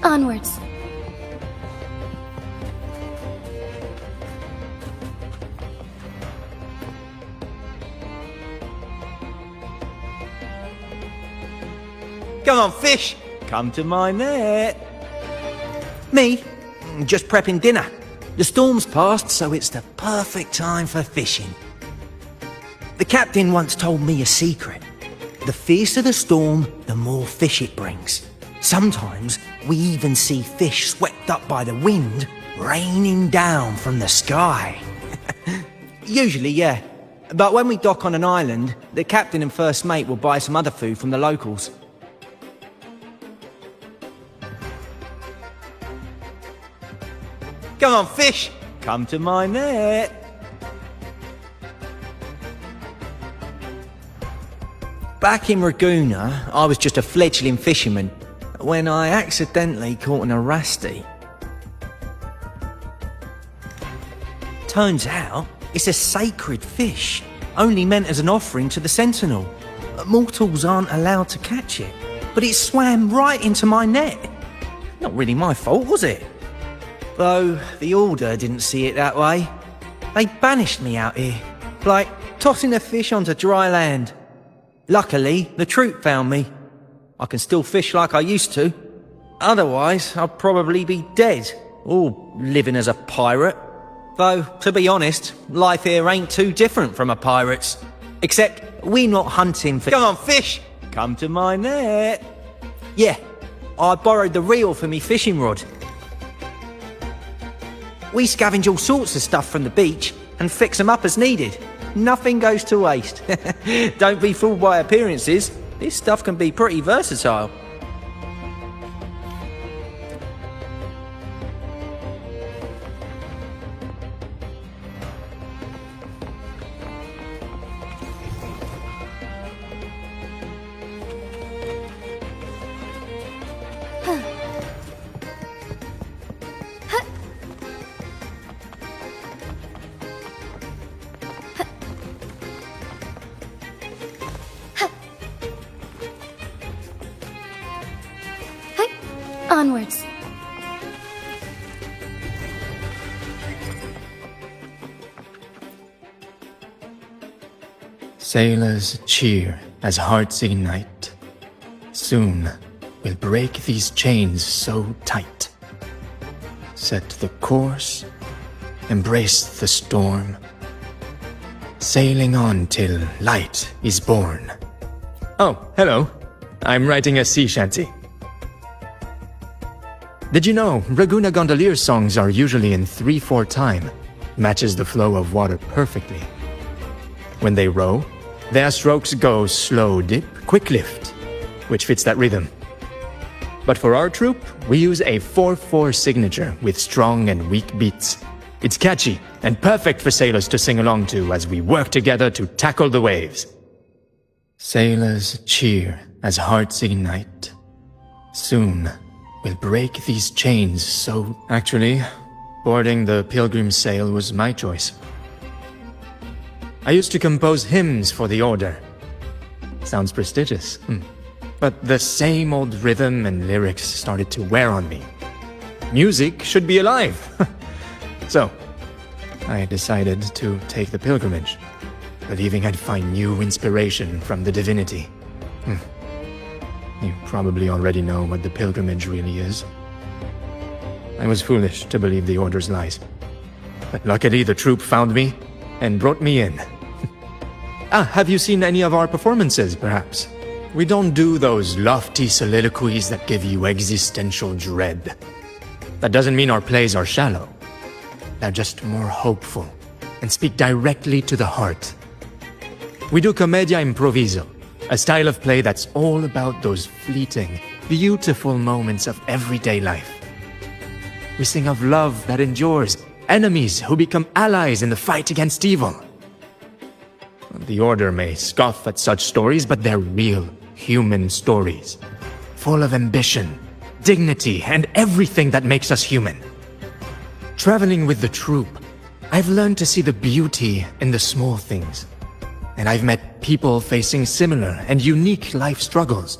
Onwards. Come on, fish! Come to my net! Me? Just prepping dinner. The storm's passed, so it's the perfect time for fishing. The captain once told me a secret. The fiercer the storm, the more fish it brings. Sometimes we even see fish swept up by the wind, raining down from the sky. Usually, yeah. But when we dock on an island, the captain and first mate will buy some other food from the locals. Come on, fish! Come to my net! Back in Ragoona, I was just a fledgling fisherman when I accidentally caught an Arasti. Turns out, it's a sacred fish, only meant as an offering to the Sentinel. Mortals aren't allowed to catch it, but it swam right into my net. Not really my fault, was it? Though the Order didn't see it that way. They banished me out here, like tossing a fish onto dry land. Luckily, the troop found me. I can still fish like I used to. Otherwise, I'd probably be dead, or living as a pirate. Though, to be honest, life here ain't too different from a pirate's. Except, we're not hunting for— Come on, fish! Come to my net! Yeah, I borrowed the reel for me fishing rod. We scavenge all sorts of stuff from the beach and fix them up as needed. Nothing goes to waste. Don't be fooled by appearances. This stuff can be pretty versatile. Onwards. Sailors cheer as hearts ignite. Soon we'll break these chains so tight. Set the course, embrace the storm, sailing on till light is born. Oh, hello. I'm writing a sea shanty. Did you know Ragoona gondolier songs are usually in 3/4 time? Matches the flow of water perfectly. When they row, their strokes go slow dip, quick lift, which fits that rhythm. But for our troop, we use a 4/4 signature with strong and weak beats. It's catchy and perfect for sailors to sing along to as we work together to tackle the waves. Sailors cheer as hearts ignite. Soon we'll break these chains so— Actually, boarding the Pilgrim sail was my choice. I used to compose hymns for the Order. Sounds prestigious, But the same old rhythm and lyrics started to wear on me. Music should be alive! So, I decided to take the pilgrimage, believing I'd find new inspiration from the divinity. You probably already know what the pilgrimage really is. I was foolish to believe the Order's lies. But luckily the troop found me and brought me in. Have you seen any of our performances, perhaps? We don't do those lofty soliloquies that give you existential dread. That doesn't mean our plays are shallow. They're just more hopeful and speak directly to the heart. We do commedia improviso, a style of play that's all about those fleeting, beautiful moments of everyday life. We sing of love that endures, enemies who become allies in the fight against evil. The Order may scoff at such stories, but they're real, human stories, full of ambition, dignity, and everything that makes us human. Traveling with the troop, I've learned to see the beauty in the small things. And I've met people facing similar and unique life struggles.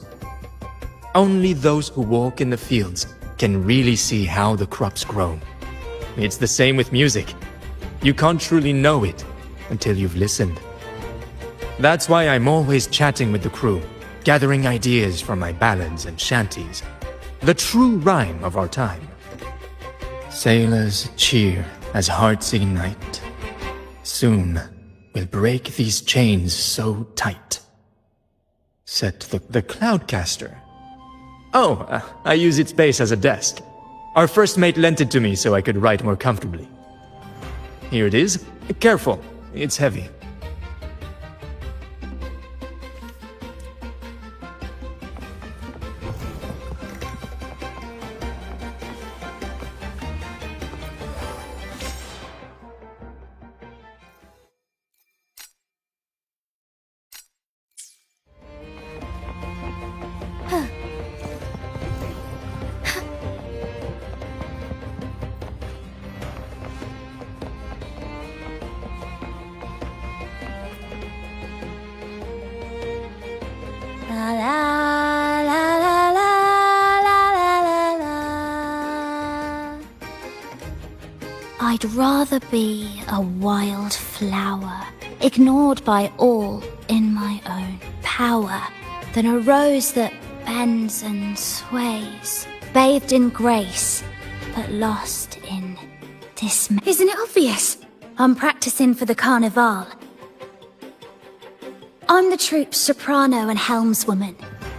Only those who walk in the fields can really see how the crops grow. It's the same with music. You can't truly know it until you've listened. That's why I'm always chatting with the crew, gathering ideas from my ballads and shanties. The true rhyme of our time. Sailors cheer as hearts ignite. Soon we'll break these chains so tight. Said the Cloudcaster. Oh, I use its base as a desk. Our first mate lent it to me so I could write more comfortably. Here it is. Careful, it's heavy. La la la la la la la la. I'd rather be a wild flower, ignored by all in my own power, than a rose that bends and sways, bathed in grace, but lost in dismay. Isn't it obvious? I'm practicing for the carnival. I'm the troupe's soprano and helmswoman.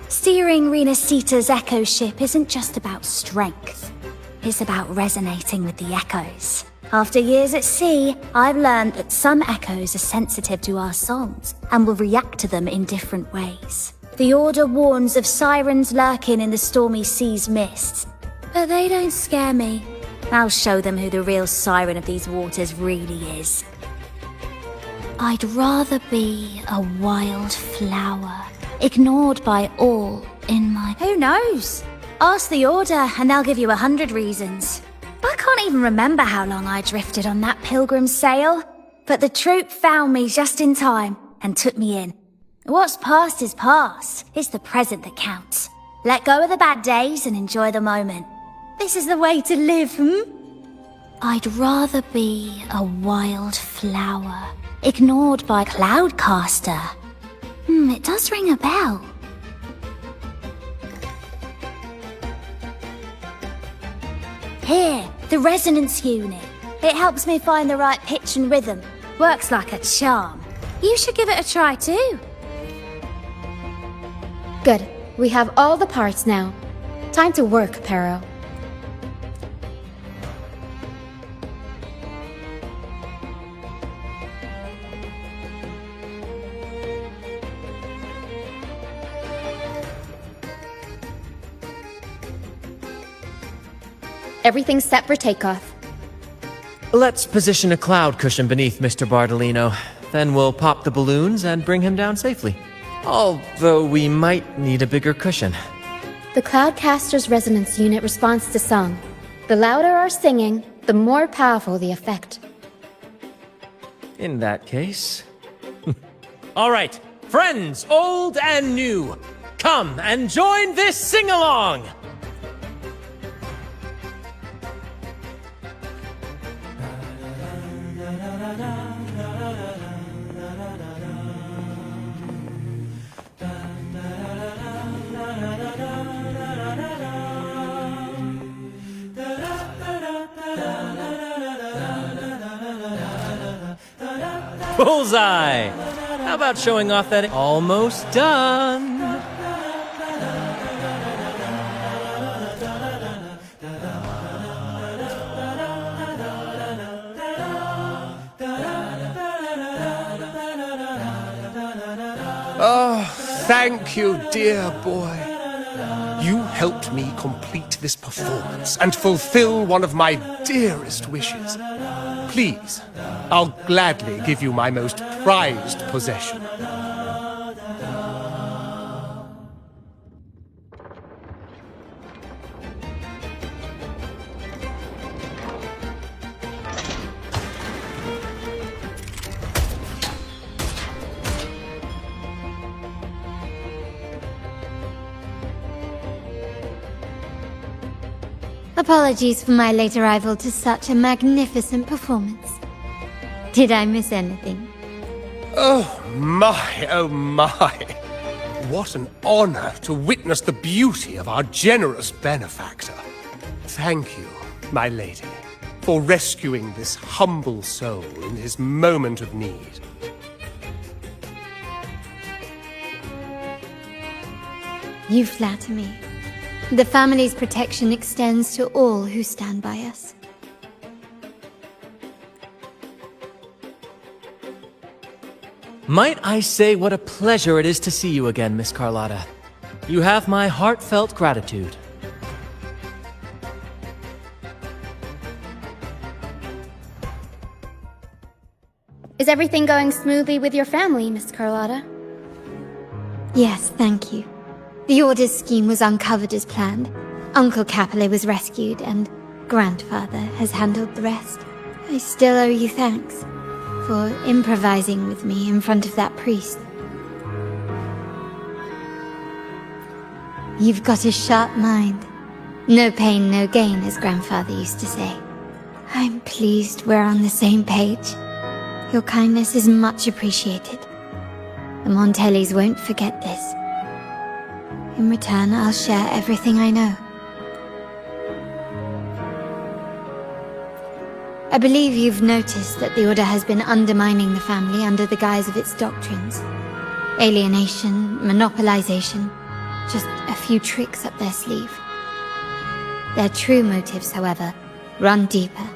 Steering Rena Sita's echo ship isn't just about strength. It's about resonating with the echoes. After years at sea, I've learned that some echoes are sensitive to our songs and will react to them in different ways. The Order warns of sirens lurking in the stormy sea's mists, but they don't scare me. I'll show them who the real siren of these waters really is. I'd rather be a wild flower, ignored by all in my... Who knows? Ask the Order and they'll give you 100 reasons. I can't even remember how long I drifted on that pilgrim's sail, but the troupe found me just in time and took me in. What's past is past. It's the present that counts. Let go of the bad days and enjoy the moment. This is the way to live, I'd rather be a wild flower, ignored by Cloudcaster. It does ring a bell. Here, the resonance unit. It helps me find the right pitch and rhythm. Works like a charm. You should give it a try too. Good. We have all the parts now. Time to work, Pero. Everything's set for takeoff. Let's position a cloud cushion beneath Mr. Bardolino. Then we'll pop the balloons and bring him down safely. Although we might need a bigger cushion. The Cloudcaster's resonance unit responds to song. The louder our singing, the more powerful the effect. In that case... All right, friends, old and new, come and join this sing-along! Bullseye! How about showing off that almost done? Oh, thank you, dear boy. You helped me complete this performance and fulfill one of my dearest wishes. Please, I'll gladly give you my most prized possession. Apologies for my late arrival to such a magnificent performance. Did I miss anything? Oh my, oh my. What an honor to witness the beauty of our generous benefactor. Thank you, my lady, for rescuing this humble soul in his moment of need. You flatter me. The family's protection extends to all who stand by us. Might I say what a pleasure it is to see you again, Miss Carlotta. You have my heartfelt gratitude. Is everything going smoothly with your family, Miss Carlotta? Yes, thank you. The Order's scheme was uncovered as planned. Uncle Capilet was rescued, and Grandfather has handled the rest. I still owe you thanks for improvising with me in front of that priest. You've got a sharp mind. No pain, no gain, as Grandfather used to say. I'm pleased we're on the same page. Your kindness is much appreciated. The Montellis won't forget this. In return, I'll share everything I know. I believe you've noticed that the Order has been undermining the family under the guise of its doctrines. Alienation, monopolization, just a few tricks up their sleeve. Their true motives, however, run deeper.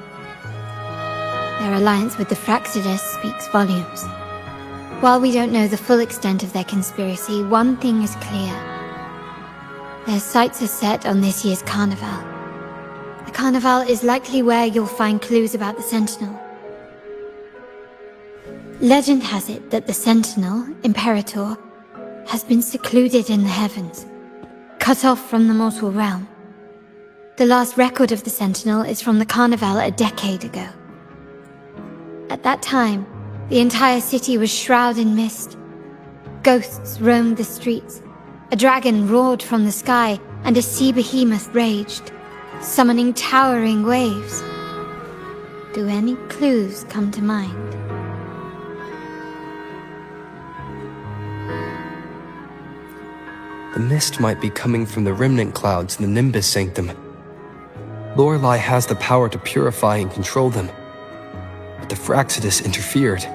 Their alliance with the Fractidus speaks volumes. While we don't know the full extent of their conspiracy, one thing is clear. Their sights are set on this year's carnival. The carnival is likely where you'll find clues about the Sentinel. Legend has it that the Sentinel, Imperator, has been secluded in the heavens, cut off from the mortal realm. The last record of the Sentinel is from the carnival a decade ago. At that time, the entire city was shrouded in mist. Ghosts roamed the streets. A dragon roared from the sky, and a sea behemoth raged, summoning towering waves. Do any clues come to mind? The mist might be coming from the remnant clouds in the Nimbus Sanctum. Lorelei has the power to purify and control them, but the Fractidus interfered.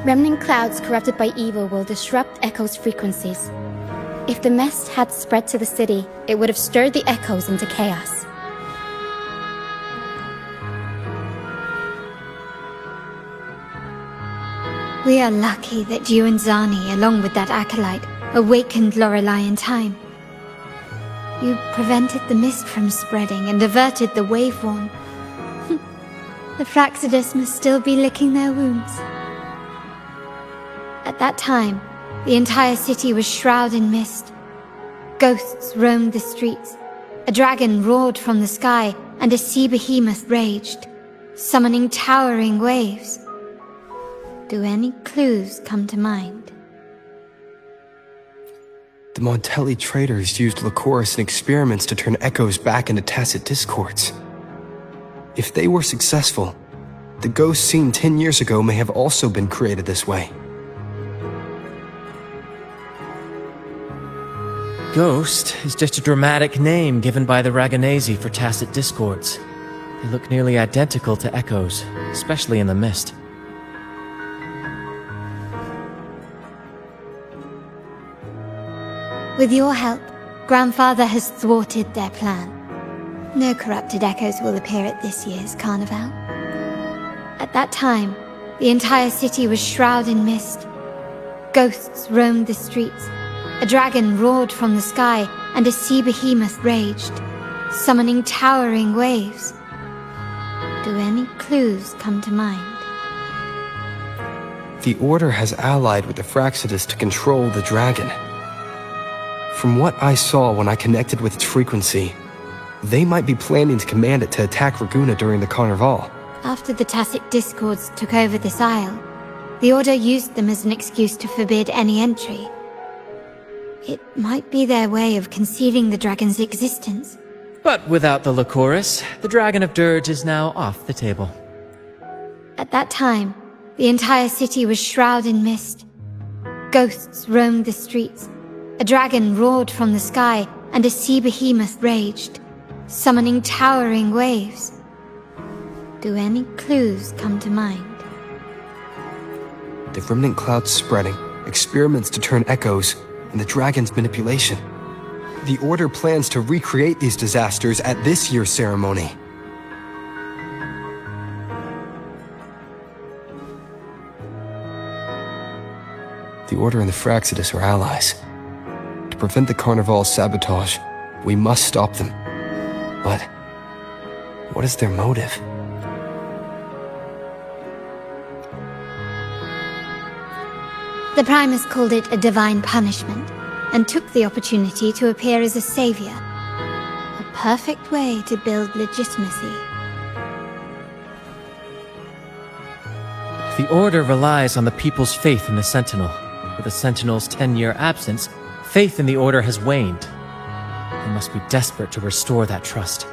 Remnant clouds corrupted by evil will disrupt Echo's frequencies. If the mist had spread to the city, it would have stirred the echoes into chaos. We are lucky that you and Zani, along with that acolyte, awakened Lorelei in time. You prevented the mist from spreading and averted the wave-worn. The Fractidus must still be licking their wounds. At that time, the entire city was shrouded in mist. Ghosts roamed the streets. A dragon roared from the sky, and a sea behemoth raged, summoning towering waves. Do any clues come to mind? The Montelli traders used Lycoris in experiments to turn echoes back into tacit discords. If they were successful, the ghosts seen 10 years ago may have also been created this way. Ghost is just a dramatic name given by the Raganesi for tacit discords. They look nearly identical to echoes, especially in the mist. With your help, Grandfather has thwarted their plan. No corrupted echoes will appear at this year's carnival. At that time, the entire city was shrouded in mist. Ghosts roamed the streets. A dragon roared from the sky, and a sea behemoth raged, summoning towering waves. Do any clues come to mind? The Order has allied with the Fractidus to control the dragon. From what I saw when I connected with its frequency, they might be planning to command it to attack Raguna during the Carnival. After the tacit discords took over this isle, the Order used them as an excuse to forbid any entry. It might be their way of concealing the dragon's existence, But without the Lycoris, the Dragon of Dirge is now off the table. At that time, the entire city was shrouded in mist. Ghosts roamed the streets. A dragon roared from the sky, and a sea behemoth raged, summoning towering waves. Do any clues come to mind? The remnant cloud spreading, experiments to turn echoes, and the dragon's manipulation. The Order plans to recreate these disasters at this year's ceremony. The Order and the Fractsidus are allies. To prevent the Carnival's sabotage, we must stop them. But what is their motive? The Primus called it a divine punishment, and took the opportunity to appear as a savior. A perfect way to build legitimacy. The Order relies on the people's faith in the Sentinel. With the Sentinel's 10-year absence, faith in the Order has waned. They must be desperate to restore that trust.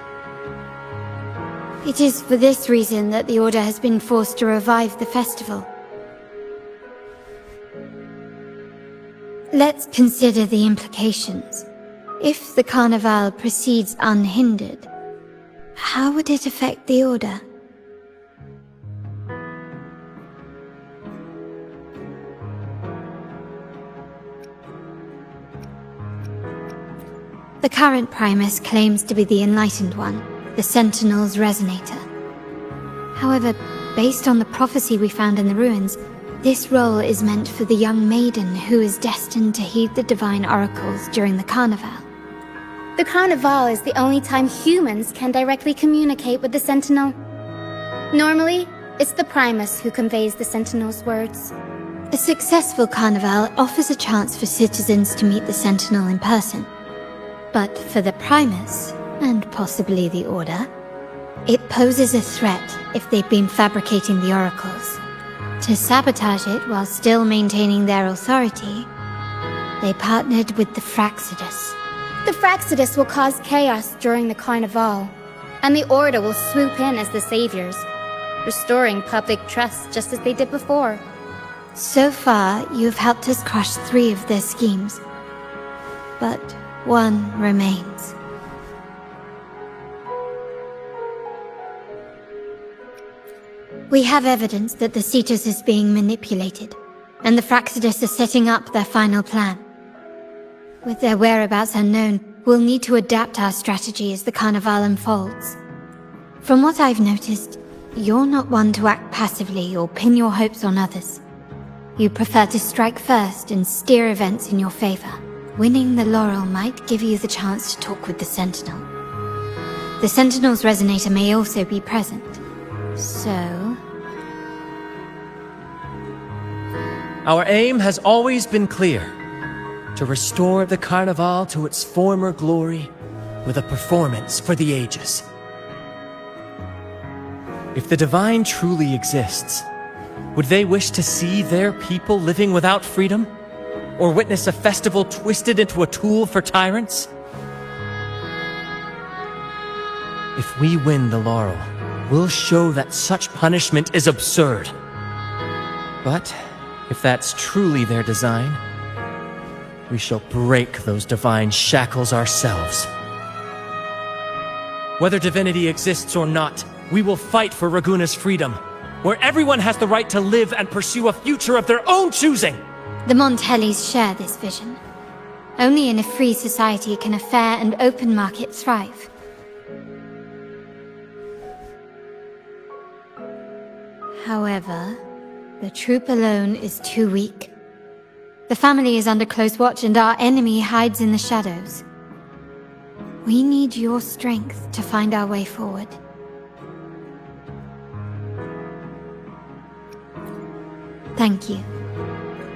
It is for this reason that the Order has been forced to revive the festival. Let's consider the implications. If the Carnival proceeds unhindered, how would it affect the Order? The current Primus claims to be the Enlightened One, the Sentinel's Resonator. However, based on the prophecy we found in the ruins, this role is meant for the young maiden who is destined to heed the divine oracles during the Carnival. The Carnival is the only time humans can directly communicate with the Sentinel. Normally, it's the Primus who conveys the Sentinel's words. A successful Carnival offers a chance for citizens to meet the Sentinel in person. But for the Primus, and possibly the Order, it poses a threat if they've been fabricating the oracles. To sabotage it while still maintaining their authority, they partnered with the Fractsidus. The Fractsidus will cause chaos during the Carnival, and the Order will swoop in as the saviors, restoring public trust just as they did before. So far, you've helped us crush 3 of their schemes. But one remains. We have evidence that the Cetus is being manipulated, and the Fractsidus are setting up their final plan. With their whereabouts unknown, we'll need to adapt our strategy as the Carnival unfolds. From what I've noticed, you're not one to act passively or pin your hopes on others. You prefer to strike first and steer events in your favor. Winning the laurel might give you the chance to talk with the Sentinel. The Sentinel's Resonator may also be present. So... Our aim has always been clear: to restore the Carnival to its former glory with a performance for the ages. If the Divine truly exists, would they wish to see their people living without freedom? Or witness a festival twisted into a tool for tyrants? If we win the laurel, we'll show that such punishment is absurd. But if that's truly their design, we shall break those divine shackles ourselves. Whether divinity exists or not, we will fight for Raguna's freedom, where everyone has the right to live and pursue a future of their own choosing. The Montellis share this vision. Only in a free society can a fair and open market thrive. However, the troop alone is too weak. The family is under close watch and our enemy hides in the shadows. We need your strength to find our way forward. Thank you.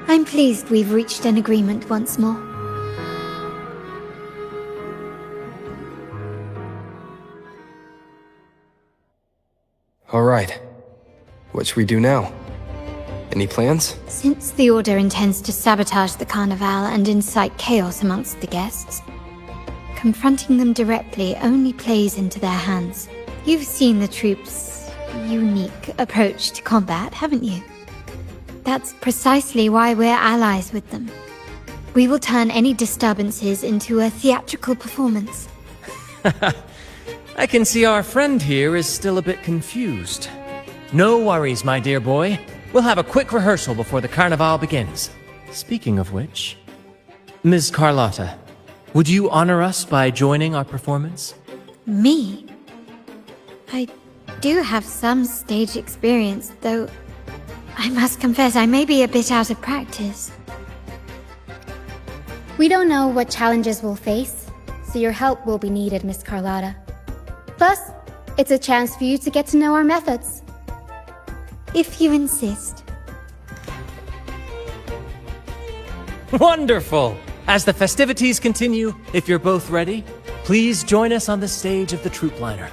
I'm pleased we've reached an agreement once more. All right. What should we do now? Any plans? Since the Order intends to sabotage the Carnival and incite chaos amongst the guests, confronting them directly only plays into their hands. You've seen the troops' unique approach to combat, haven't you? That's precisely why we're allies with them. We will turn any disturbances into a theatrical performance. I can see our friend here is still a bit confused. No worries, my dear boy. We'll have a quick rehearsal before the carnival begins. Speaking of which, Ms. Carlotta, would you honor us by joining our performance? Me? I do have some stage experience, though I must confess I may be a bit out of practice. We don't know what challenges we'll face, so your help will be needed, Miss Carlotta. Plus, it's a chance for you to get to know our methods. If you insist. Wonderful! As the festivities continue, if you're both ready, please join us on the stage of the troop liner.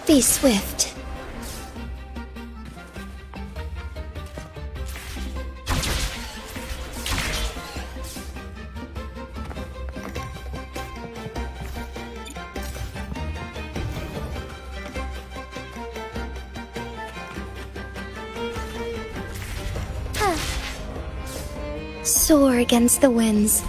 Be swift. Soar against the winds.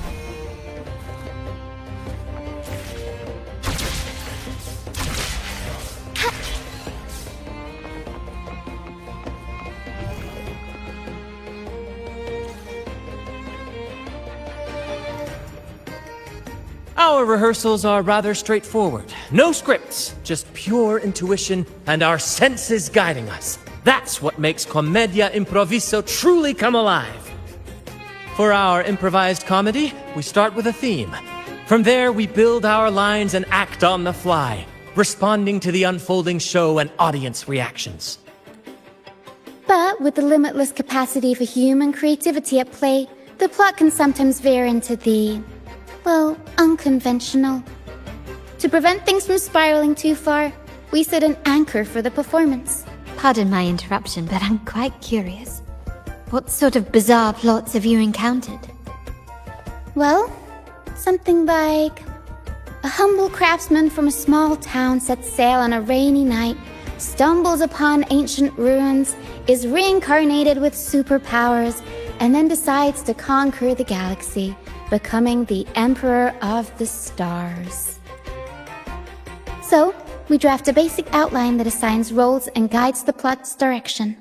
Our rehearsals are rather straightforward. No scripts, just pure intuition and our senses guiding us. That's what makes Commedia Improviso truly come alive. For our improvised comedy, we start with a theme. From there, we build our lines and act on the fly, responding to the unfolding show and audience reactions. But with the limitless capacity for human creativity at play, the plot can sometimes veer into the, well, unconventional. To prevent things from spiraling too far, we set an anchor for the performance. Pardon my interruption, but I'm quite curious. What sort of bizarre plots have you encountered? Well, something like a humble craftsman from a small town sets sail on a rainy night, stumbles upon ancient ruins, is reincarnated with superpowers, and then decides to conquer the galaxy, becoming the Emperor of the Stars. So, we draft a basic outline that assigns roles and guides the plot's direction.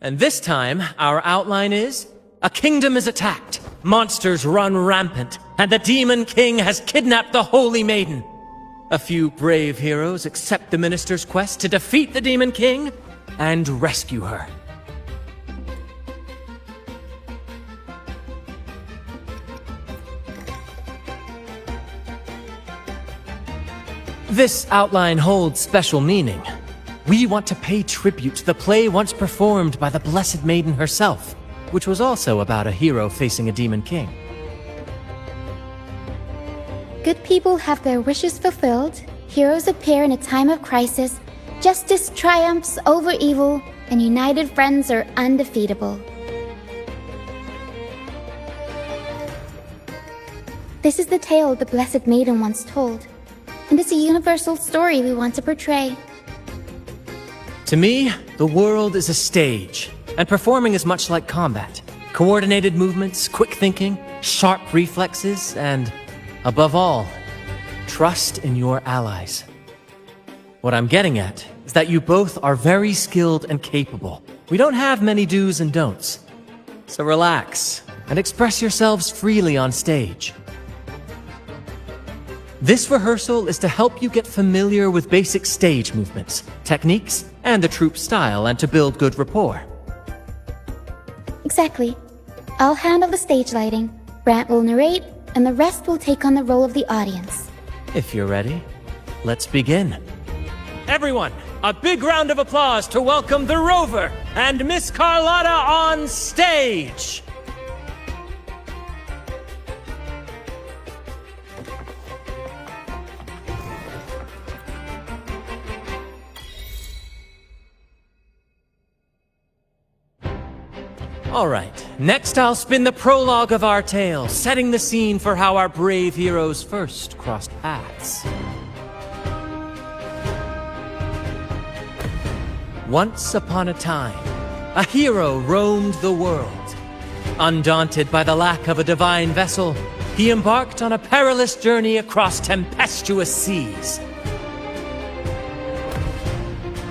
And this time, our outline is, a kingdom is attacked, monsters run rampant, and the Demon King has kidnapped the Holy Maiden. A few brave heroes accept the minister's quest to defeat the Demon King and rescue her. This outline holds special meaning. We want to pay tribute to the play once performed by the Blessed Maiden herself, which was also about a hero facing a Demon King. Good people have their wishes fulfilled, heroes appear in a time of crisis, justice triumphs over evil, and united friends are undefeatable. This is the tale the Blessed Maiden once told, and it's a universal story we want to portray. To me, the world is a stage, and performing is much like combat. Coordinated movements, quick thinking, sharp reflexes, and, above all, trust in your allies. What I'm getting at is that you both are very skilled and capable. We don't have many do's and don'ts. So relax, and express yourselves freely on stage. This rehearsal is to help you get familiar with basic stage movements, techniques, and the troupe style, and to build good rapport. Exactly. I'll handle the stage lighting, Brant will narrate, and the rest will take on the role of the audience. If you're ready, let's begin. Everyone, a big round of applause to welcome the Rover and Miss Carlotta on stage! Alright, next I'll spin the prologue of our tale, setting the scene for how our brave heroes first crossed paths. Once upon a time, a hero roamed the world. Undaunted by the lack of a divine vessel, he embarked on a perilous journey across tempestuous seas.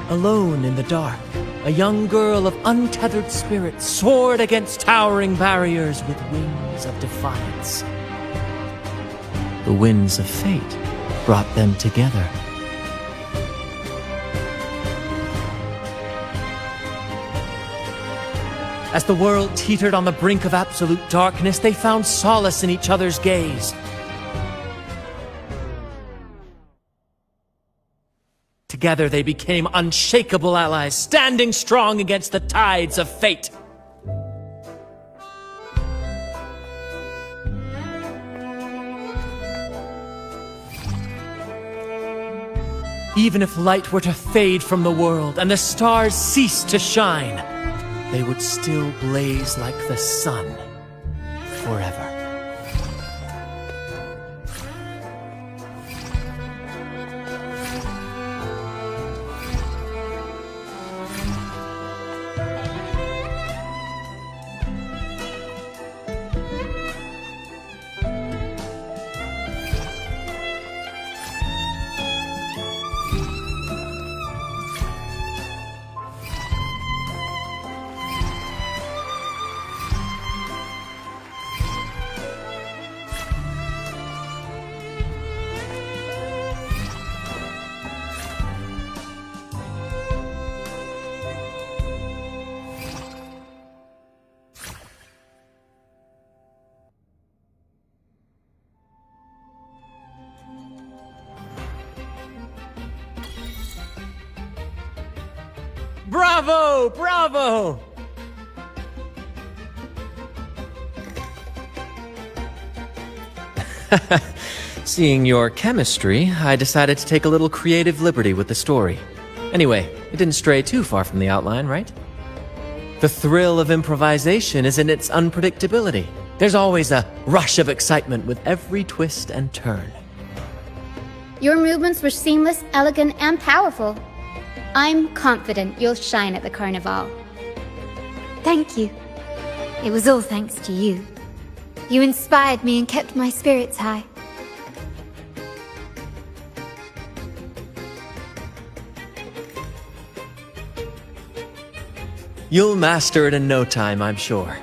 Alone in the dark, a young girl of untethered spirit soared against towering barriers with wings of defiance. The winds of fate brought them together. As the world teetered on the brink of absolute darkness, they found solace in each other's gaze. Together they became unshakable allies, standing strong against the tides of fate. Even if light were to fade from the world and the stars cease to shine, they would still blaze like the sun forever. Bravo! Bravo! Seeing your chemistry, I decided to take a little creative liberty with the story. Anyway, it didn't stray too far from the outline, right? The thrill of improvisation is in its unpredictability. There's always a rush of excitement with every twist and turn. Your movements were seamless, elegant, and powerful. I'm confident you'll shine at the carnival. Thank you. It was all thanks to you. You inspired me and kept my spirits high. You'll master it in no time, I'm sure.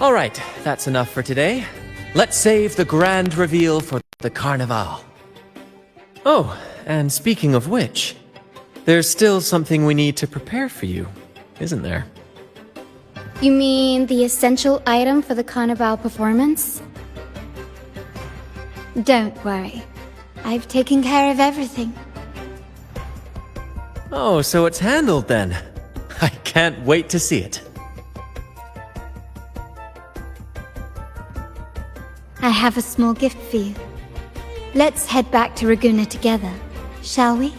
All right, that's enough for today. Let's save the grand reveal for the carnival. Oh, and speaking of which, there's still something we need to prepare for you, isn't there? You mean the essential item for the carnival performance? Don't worry. I've taken care of everything. Oh, so it's handled then. I can't wait to see it. I have a small gift for you. Let's head back to Ragunna together, shall we?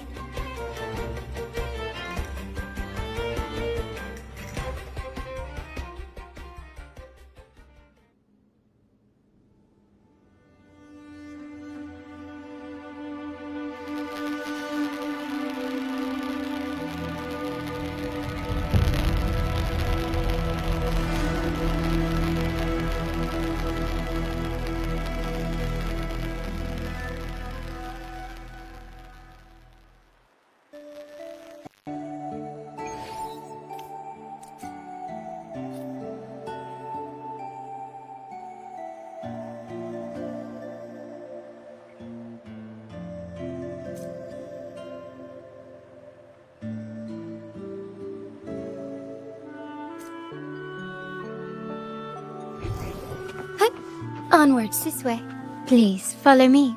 Onwards, this way. Please, follow me.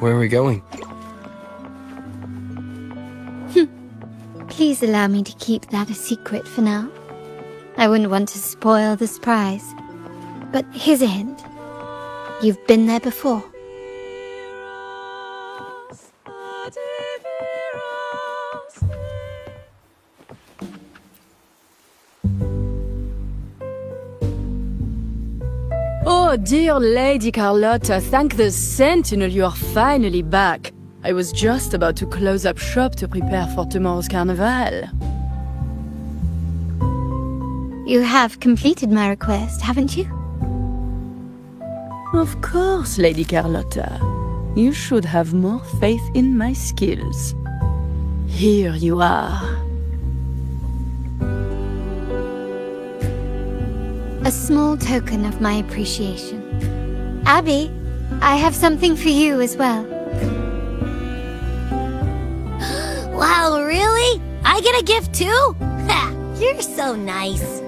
Where are we going? Please allow me to keep that a secret for now. I wouldn't want to spoil the surprise. But here's a hint. You've been there before. Oh, dear Lady Carlotta, thank the Sentinel you are finally back. I was just about to close up shop to prepare for tomorrow's carnival. You have completed my request, haven't you? Of course, Lady Carlotta. You should have more faith in my skills. Here you are. A small token of my appreciation. Abby, I have something for you as well. Wow, really? I get a gift too? Ha! You're so nice.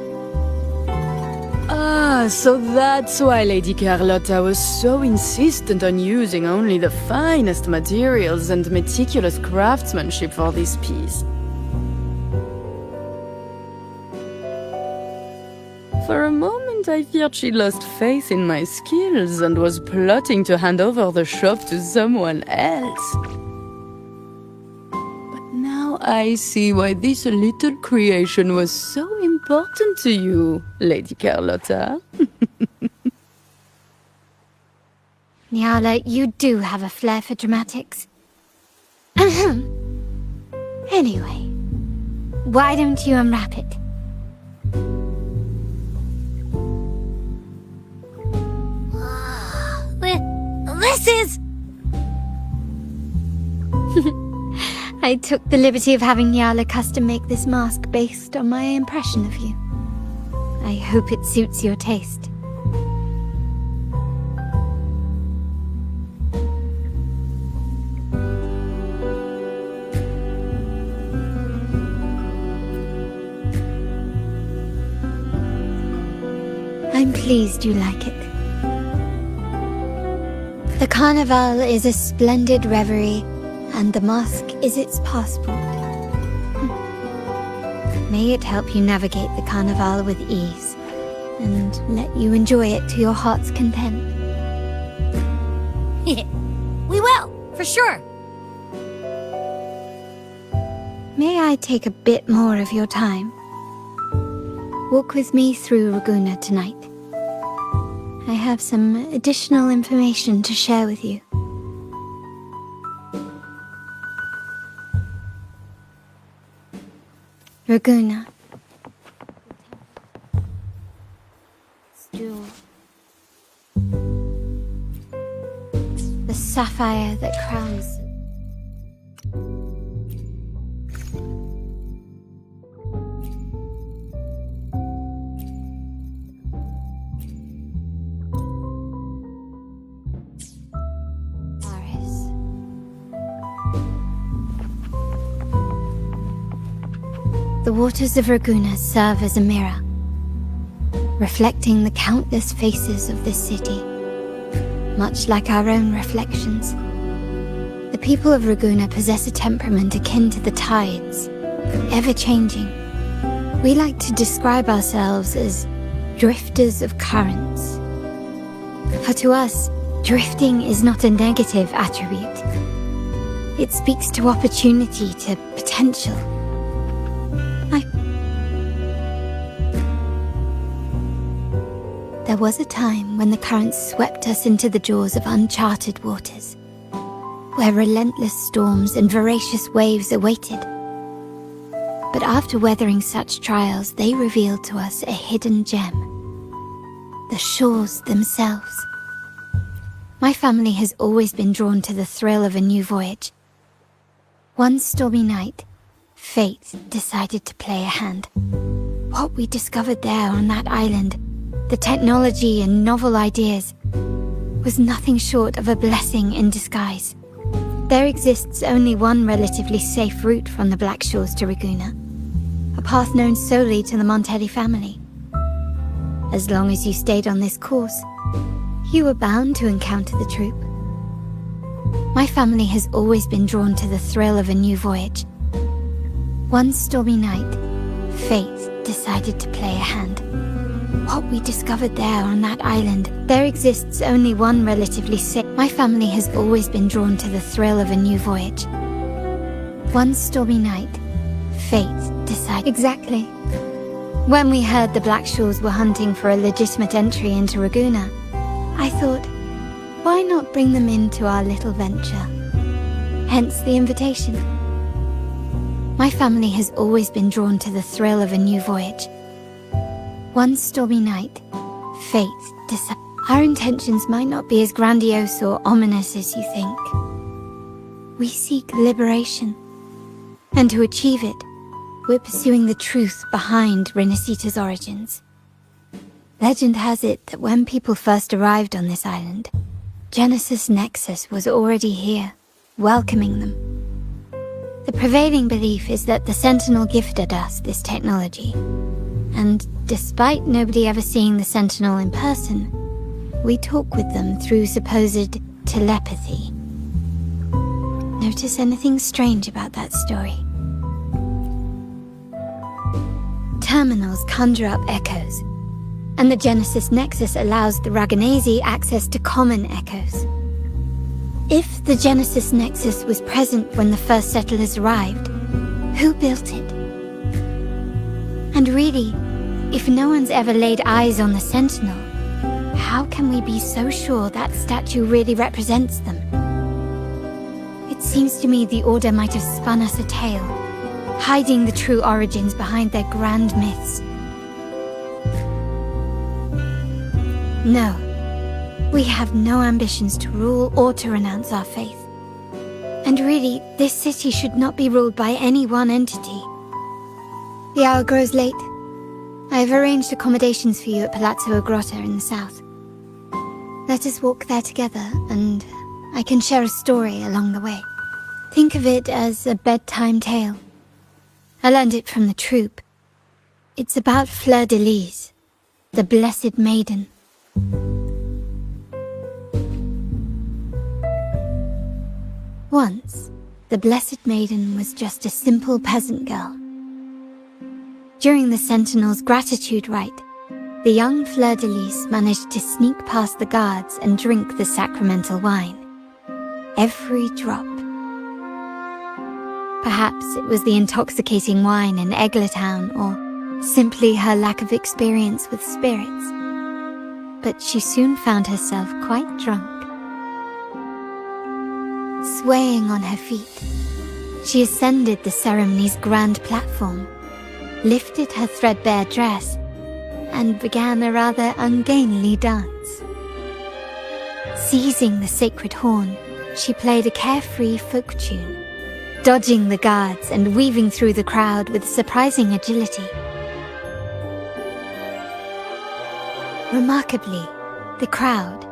Ah, so that's why Lady Carlotta was so insistent on using only the finest materials and meticulous craftsmanship for this piece. For a moment, I feared she lost faith in my skills and was plotting to hand over the shop to someone else. But now I see why this little creation was so important to you, Lady Carlotta. Nyala, you do have a flair for dramatics. Anyway, why don't you unwrap it? This is... I took the liberty of having Nyala custom make this mask based on my impression of you. I hope it suits your taste. I'm pleased you like it. The carnival is a splendid reverie, and the mask is its passport. May it help you navigate the carnival with ease, and let you enjoy it to your heart's content. We will, for sure. May I take a bit more of your time? Walk with me through Raguuna tonight. I have some additional information to share with you. Raguuna. Jewel. The sapphire that crowns. The waters of Raguuna serve as a mirror, reflecting the countless faces of this city, much like our own reflections. The people of Raguuna possess a temperament akin to the tides, ever-changing. We like to describe ourselves as drifters of currents. For to us, drifting is not a negative attribute. It speaks to opportunity, to potential. There was a time when the currents swept us into the jaws of uncharted waters, where relentless storms and voracious waves awaited. But after weathering such trials, they revealed to us a hidden gem: the shores themselves. My family has always been drawn to the thrill of a new voyage. One stormy night, fate decided to play a hand. What we discovered there on that island, the technology and novel ideas, was nothing short of a blessing in disguise. There exists only one relatively safe route from the Black Shores to Raguuna, a path known solely to the Montelli family. As long as you stayed on this course, you were bound to encounter the troop. My family has always been drawn to the thrill of a new voyage. One stormy night, fate decided to play a hand. What we discovered there on that island, there exists only one relatively safe. My family has always been drawn to the thrill of a new voyage. One stormy night, fate decided. Exactly. When we heard the Blackshaws were hunting for a legitimate entry into Raguuna, I thought, why not bring them into our little venture? Hence the invitation. My family has always been drawn to the thrill of a new voyage. One stormy night, fate decided. Our intentions might not be as grandiose or ominous as you think. We seek liberation. And to achieve it, we're pursuing the truth behind Renacita's origins. Legend has it that when people first arrived on this island, Genesis Nexus was already here, welcoming them. The prevailing belief is that the Sentinel gifted us this technology, and despite nobody ever seeing the Sentinel in person, we talk with them through supposed telepathy. Notice anything strange about that story? Terminals conjure up echoes, and the Genesis Nexus allows the Raganese access to common echoes. If the Genesis Nexus was present when the first settlers arrived, who built it? And really, if no one's ever laid eyes on the Sentinel, how can we be so sure that statue really represents them? It seems to me the Order might have spun us a tale, hiding the true origins behind their grand myths. No, we have no ambitions to rule or to renounce our faith. And really, this city should not be ruled by any one entity. The hour grows late. I have arranged accommodations for you at Palazzo Grotta in the south. Let us walk there together, and I can share a story along the way. Think of it as a bedtime tale. I learned it from the troupe. It's about Fleur de Lis, the Blessed Maiden. Once, the Blessed Maiden was just a simple peasant girl. During the Sentinel's gratitude rite, the young Fleur de Lis managed to sneak past the guards and drink the sacramental wine. Every drop. Perhaps it was the intoxicating wine in Eggletown, or simply her lack of experience with spirits. But she soon found herself quite drunk. Swaying on her feet, she ascended the ceremony's grand platform, lifted her threadbare dress, and began a rather ungainly dance. Seizing the sacred horn, she played a carefree folk tune, dodging the guards and weaving through the crowd with surprising agility. Remarkably, the crowd,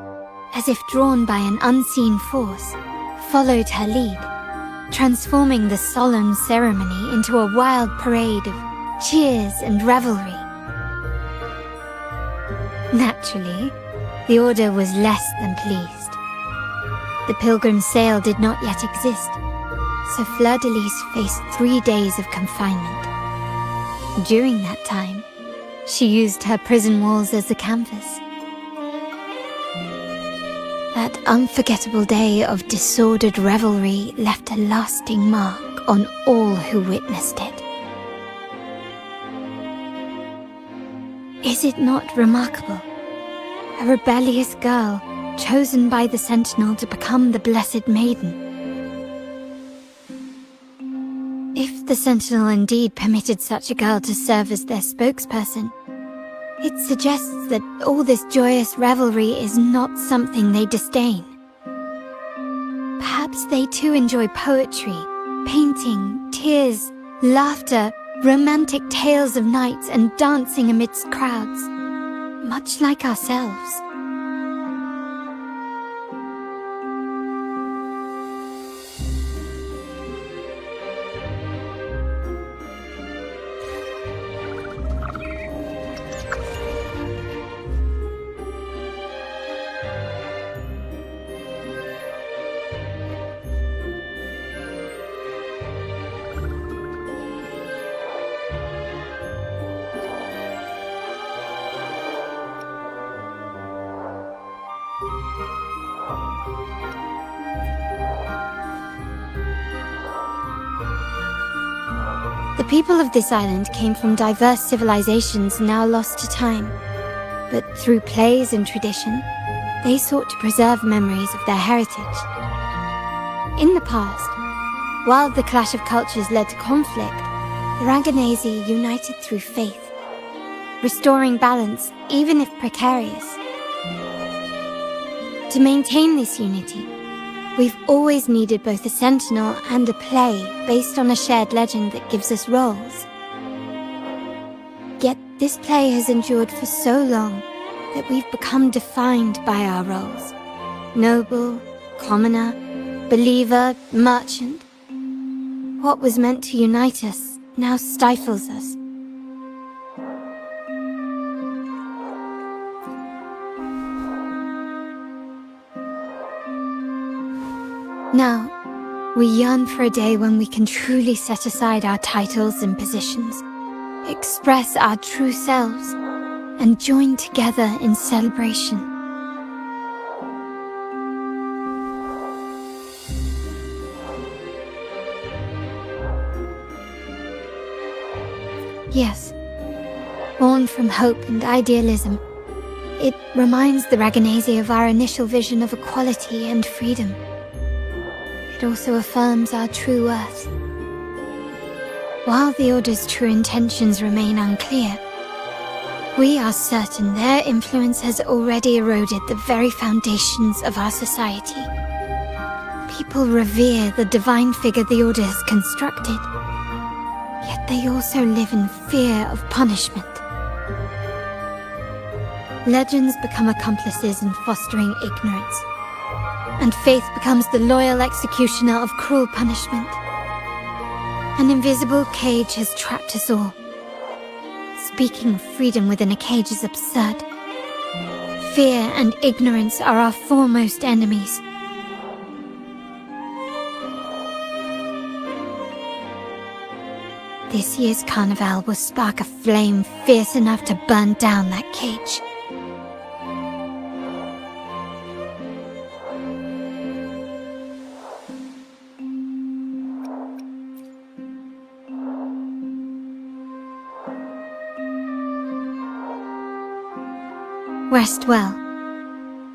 as if drawn by an unseen force, followed her lead, transforming the solemn ceremony into a wild parade of cheers and revelry. Naturally, the Order was less than pleased. The pilgrim sale did not yet exist, so Fleur de Lis faced 3 days of confinement. During that time, she used her prison walls as a canvas. That unforgettable day of disordered revelry left a lasting mark on all who witnessed it. Is it not remarkable? A rebellious girl chosen by the Sentinel to become the Blessed Maiden. If the Sentinel indeed permitted such a girl to serve as their spokesperson, it suggests that all this joyous revelry is not something they disdain. Perhaps they too enjoy poetry, painting, tears, laughter, romantic tales of nights, and dancing amidst crowds, much like ourselves. The people of this island came from diverse civilizations now lost to time. But through plays and tradition, they sought to preserve memories of their heritage. In the past, while the clash of cultures led to conflict, the Ragganese united through faith, restoring balance even if precarious. To maintain this unity, we've always needed both a sentinel and a play based on a shared legend that gives us roles. Yet this play has endured for so long that we've become defined by our roles. Noble, commoner, believer, merchant. What was meant to unite us now stifles us. Now, we yearn for a day when we can truly set aside our titles and positions, express our true selves, and join together in celebration. Yes, born from hope and idealism, it reminds the Ragganese of our initial vision of equality and freedom. It also affirms our true worth. While the Order's true intentions remain unclear, we are certain their influence has already eroded the very foundations of our society. People revere the divine figure the Order has constructed, yet they also live in fear of punishment. Legends become accomplices in fostering ignorance, and faith becomes the loyal executioner of cruel punishment. An invisible cage has trapped us all. Speaking of freedom within a cage is absurd. Fear and ignorance are our foremost enemies. This year's carnival will spark a flame fierce enough to burn down that cage. Rest well,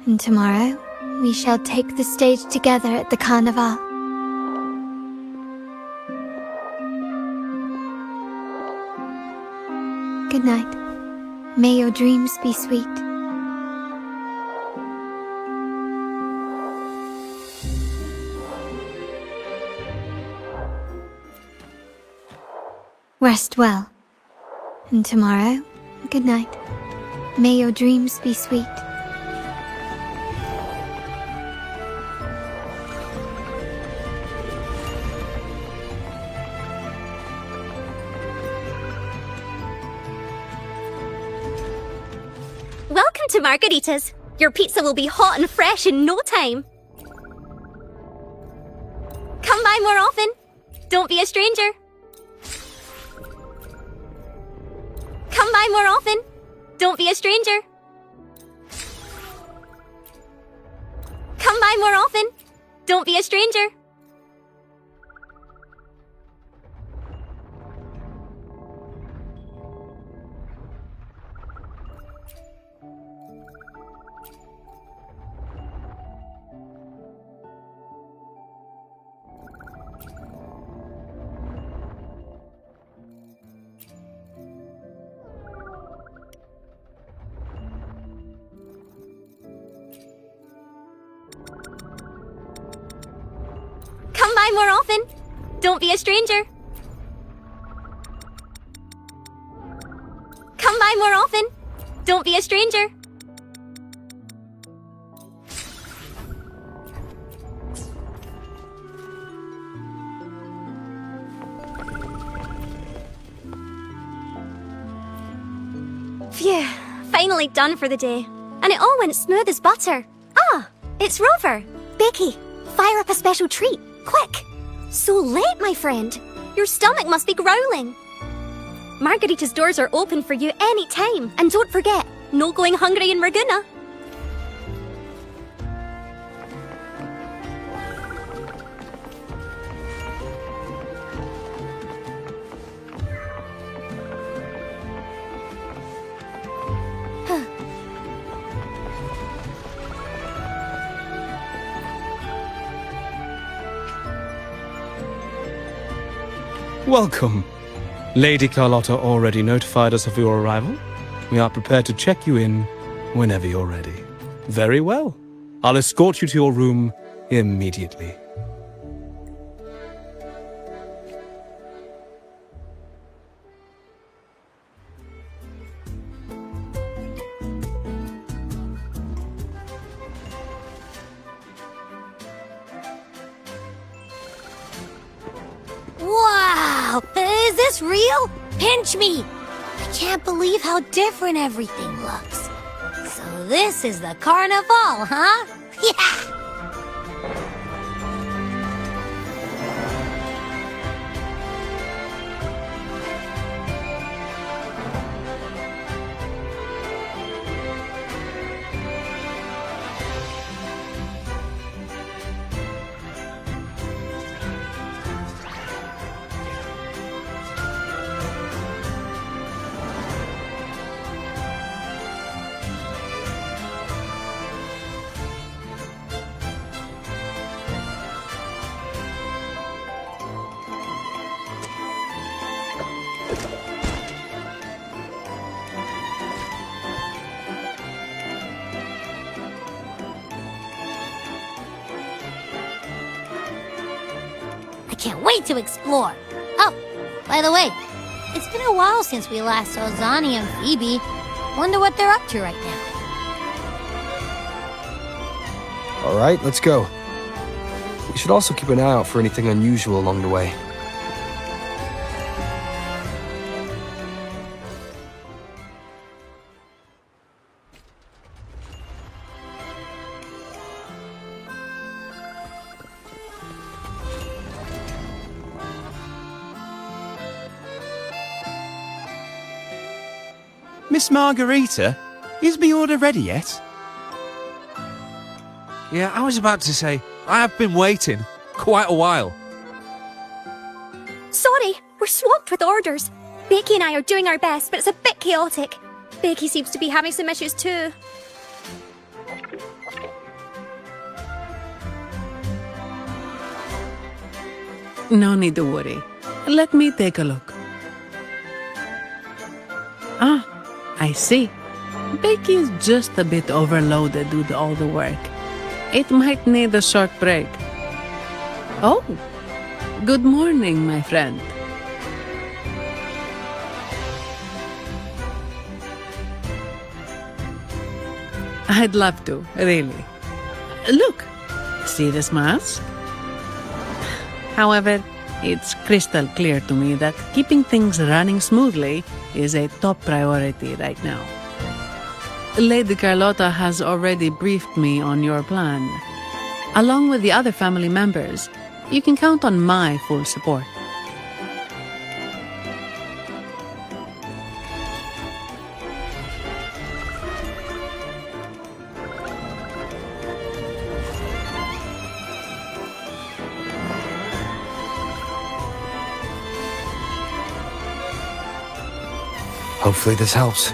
and tomorrow we shall take the stage together at the carnival. Good night. May your dreams be sweet. Rest well, and tomorrow, good night. May your dreams be sweet. Welcome to Margarita's. Your pizza will be hot and fresh in no time. Come by more often. Don't be a stranger. Come by more often. Don't be a stranger. Come by more often. Don't be a stranger. Come by more often. Don't be a stranger. Come by more often. Don't be a stranger. Phew, finally done for the day. And it all went smooth as butter. Ah, it's Rover. Becky, fire up a special treat. Quick! So late, my friend. Your stomach must be growling. Margarita's doors are open for you any time. And don't forget, no going hungry in Ragoona. Welcome. Lady Carlotta already notified us of your arrival. We are prepared to check you in whenever you're ready. Very well. I'll escort you to your room immediately. Wow! Is this real? Pinch me! I can't believe how different everything looks. So this is the carnival, huh? Yeah! I can't wait to explore. Oh, by the way, it's been a while since we last saw Zani and Phoebe. Wonder what they're up to right now. All right, let's go. We should also keep an eye out for anything unusual along the way. Miss Margarita, is me order ready yet? Yeah, I was about to say, I have been waiting quite a while. Sorry, we're swamped with orders. Becky and I are doing our best, but it's a bit chaotic. Becky seems to be having some issues too. No need to worry. Let me take a look. Ah, I see. Becky is just a bit overloaded with all the work. It might need a short break. Oh, good morning, my friend. I'd love to, really. Look, see this mask? However, it's crystal clear to me that keeping things running smoothly is a top priority right now. Lady Carlotta has already briefed me on your plan. Along with the other family members, you can count on my full support. Hopefully this helps.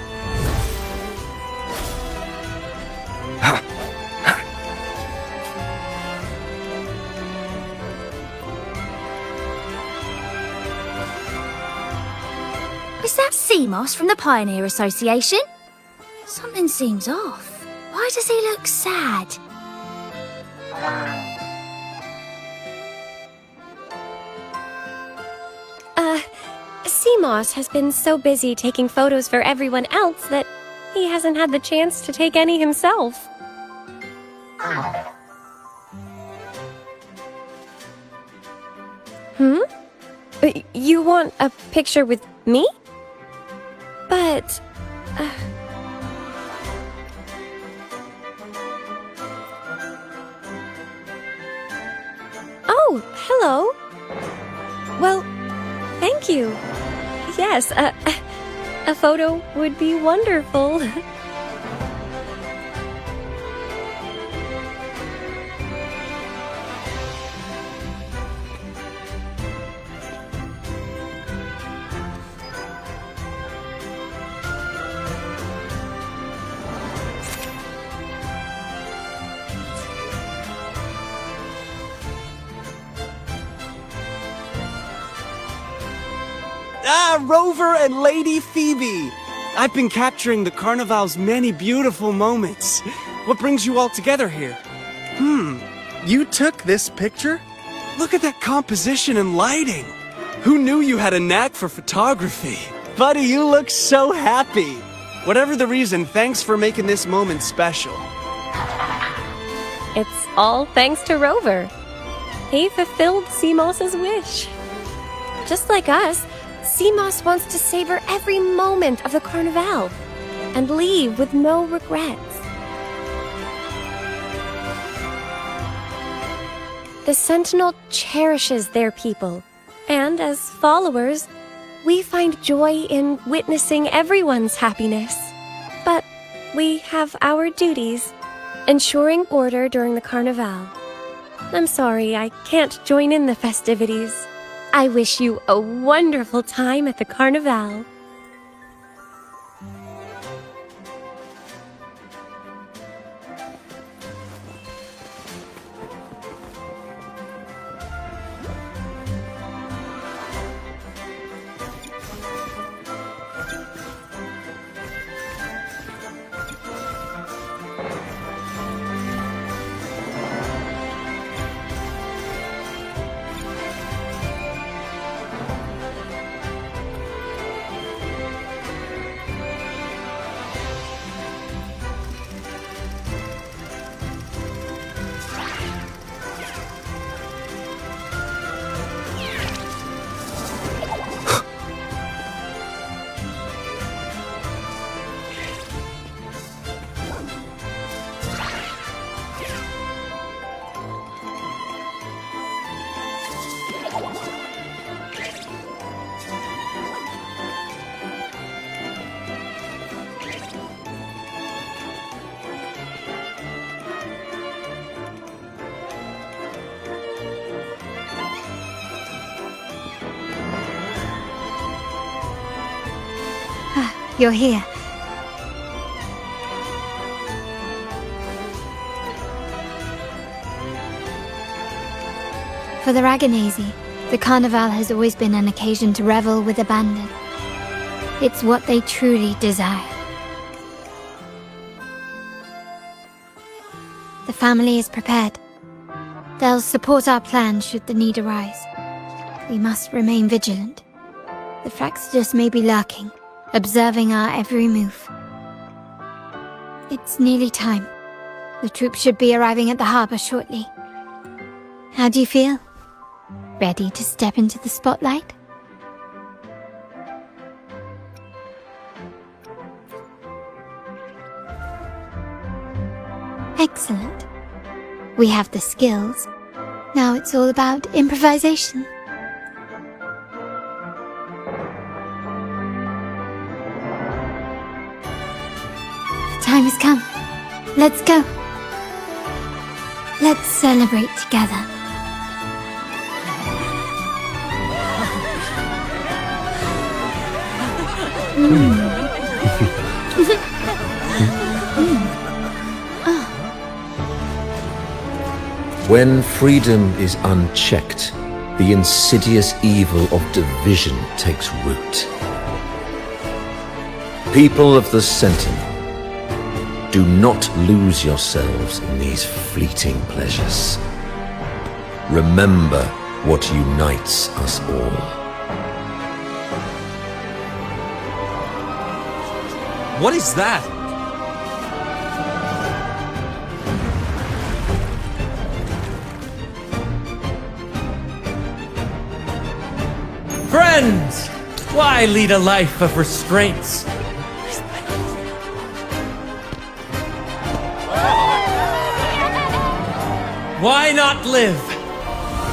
Is that Seamoss from the Pioneer Association? Something seems off. Why does he look sad? Seamoss has been so busy taking photos for everyone else that he hasn't had the chance to take any himself. You want a picture with me? But... Oh, hello. Well, thank you. Yes, a photo would be wonderful. Rover and Lady Phoebe! I've been capturing the Carnival's many beautiful moments. What brings you all together here? You took this picture? Look at that composition and lighting! Who knew you had a knack for photography? Buddy, you look so happy! Whatever the reason, thanks for making this moment special. It's all thanks to Rover. He fulfilled Seamoss's wish. Just like us, Seamoss wants to savor every moment of the Carnival and leave with no regrets. The Sentinel cherishes their people, and as followers, we find joy in witnessing everyone's happiness. But we have our duties, ensuring order during the Carnival. I'm sorry I can't join in the festivities. I wish you a wonderful time at the Carnival. You're here. For the Raganazi, the Carnival has always been an occasion to revel with abandon. It's what they truly desire. The family is prepared. They'll support our plan should the need arise. We must remain vigilant. The Fraxidus may be lurking, observing our every move. It's nearly time. The troops should be arriving at the harbor shortly. How do you feel? Ready to step into the spotlight? Excellent. We have the skills. Now it's all about improvisation. Time has come. Let's go. Let's celebrate together. When freedom is unchecked, the insidious evil of division takes root. People of the Sentinel, do not lose yourselves in these fleeting pleasures. Remember what unites us all. What is that? Friends! Why lead a life of restraints? Why not live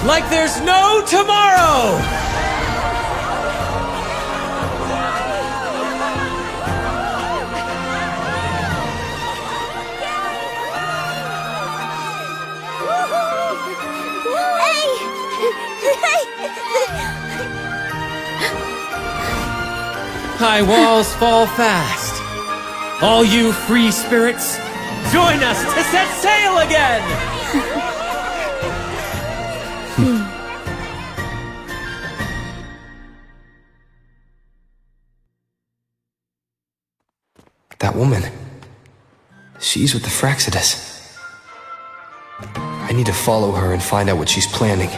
like there's no tomorrow? High walls fall fast. All you free spirits, join us to set sail again! That woman. She's with the Fraxidus. I need to follow her and find out what she's planning.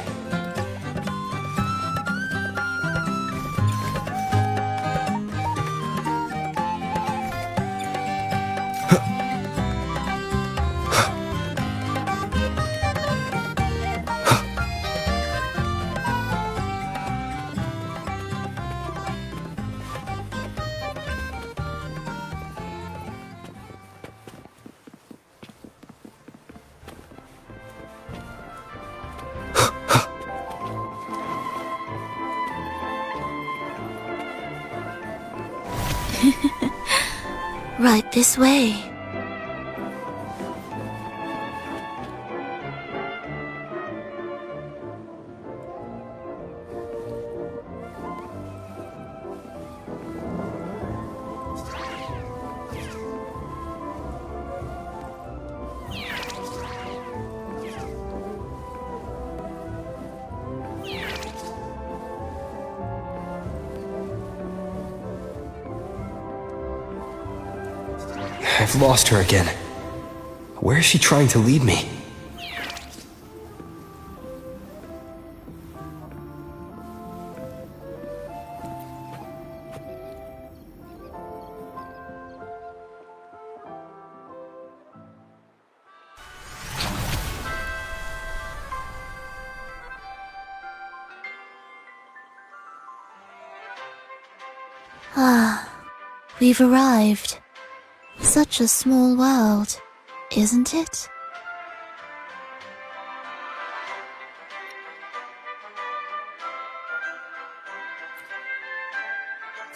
Right this way. I've lost her again. Where is she trying to lead me? Ah, we've arrived. Such a small world, isn't it?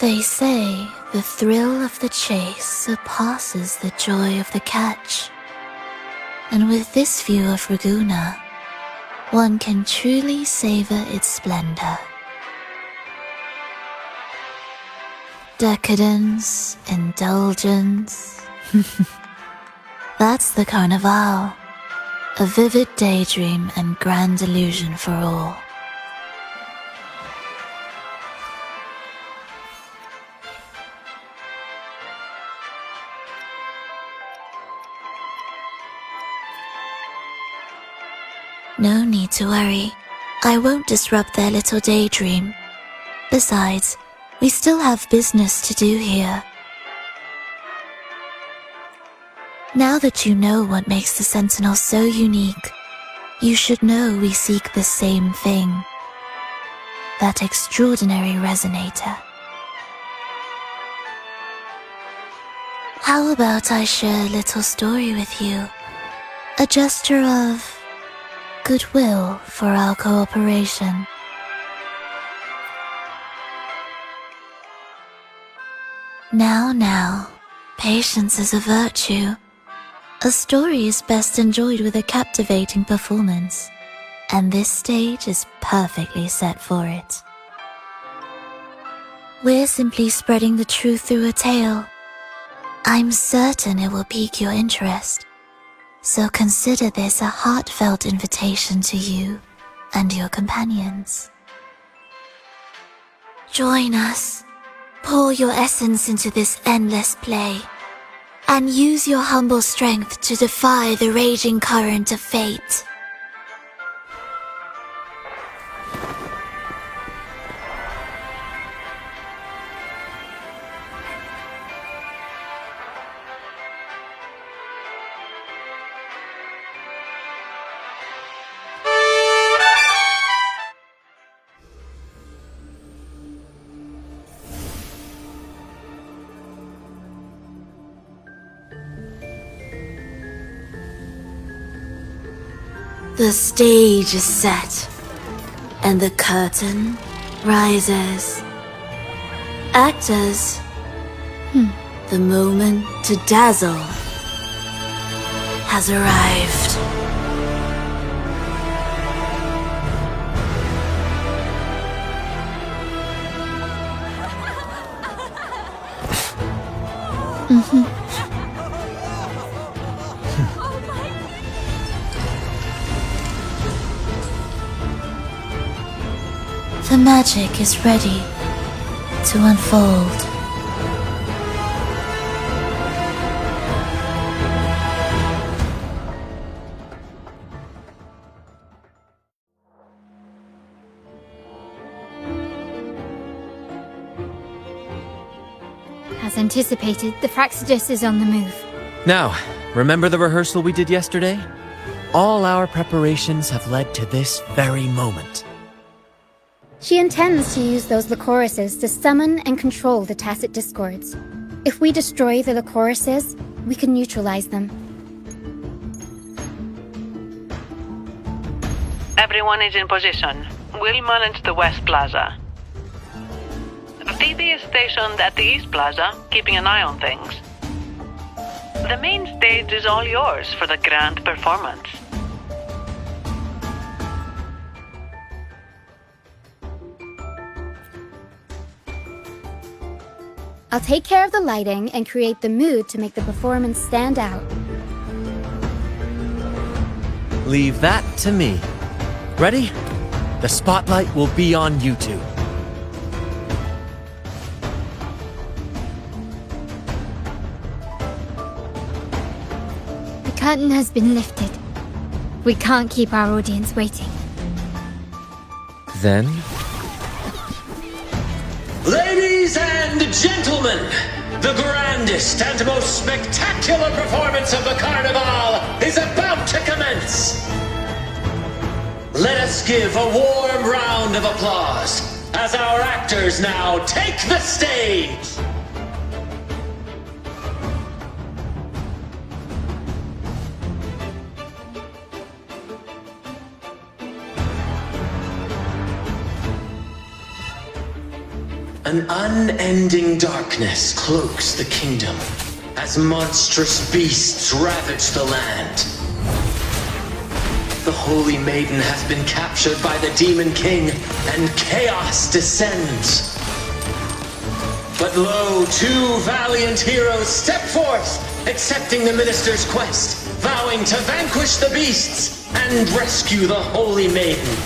They say the thrill of the chase surpasses the joy of the catch. And with this view of Raguuna, one can truly savor its splendor. Decadence, indulgence. That's the Carnival. A vivid daydream and grand illusion for all. No need to worry. I won't disrupt their little daydream. Besides, we still have business to do here. Now that you know what makes the Sentinel so unique, you should know we seek the same thing. That extraordinary resonator. How about I share a little story with you? A gesture of goodwill for our cooperation. Now, patience is a virtue. A story is best enjoyed with a captivating performance, and this stage is perfectly set for it. We're simply spreading the truth through a tale. I'm certain it will pique your interest, so consider this a heartfelt invitation to you and your companions. Join us. Pour your essence into this endless play, and use your humble strength to defy the raging current of fate. The stage is set, and the curtain rises. Actors, the moment to dazzle has arrived. The magic is ready to unfold. As anticipated, the Praxidus is on the move. Now, remember the rehearsal we did yesterday? All our preparations have led to this very moment. She intends to use those Lycoruses to summon and control the Tacit Discords. If we destroy the Lycoruses, we can neutralize them. Everyone is in position. We'll manage the West Plaza. Phoebe is stationed at the East Plaza, keeping an eye on things. The main stage is all yours for the grand performance. I'll take care of the lighting and create the mood to make the performance stand out. Leave that to me. Ready? The spotlight will be on you two. The curtain has been lifted. We can't keep our audience waiting. Then... Ladies and gentlemen, the grandest and most spectacular performance of the Carnival is about to commence. Let us give a warm round of applause as our actors now take the stage. An unending darkness cloaks the kingdom as monstrous beasts ravage the land. The Holy Maiden has been captured by the Demon King, and chaos descends. But lo, two valiant heroes step forth, accepting the Minister's quest, vowing to vanquish the beasts and rescue the Holy Maiden.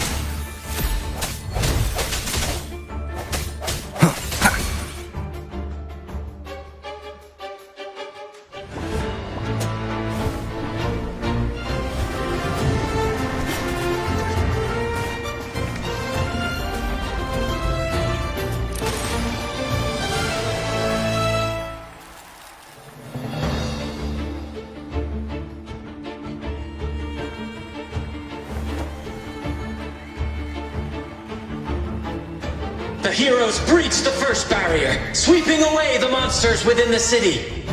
The heroes breach the first barrier, sweeping away the monsters within the city.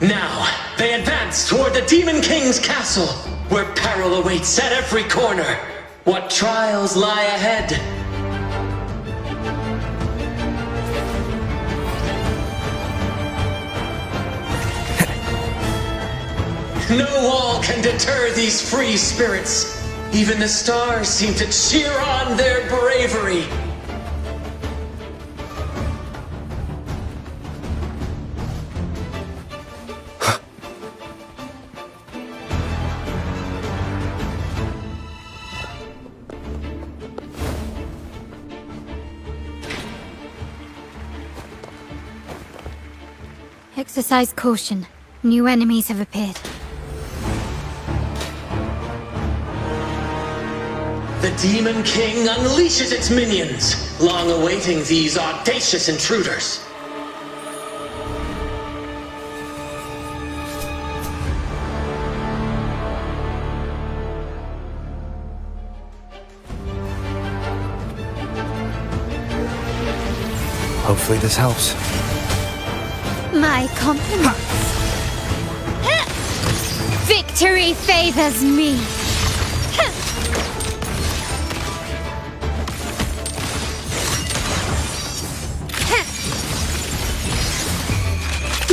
Now, they advance toward the Demon King's castle, where peril awaits at every corner. What trials lie ahead? No wall can deter these free spirits. Even the stars seem to cheer on their bravery. Exercise caution. New enemies have appeared. The Demon King unleashes its minions, long awaiting these audacious intruders. Hopefully this helps. My compliments. Victory favors me.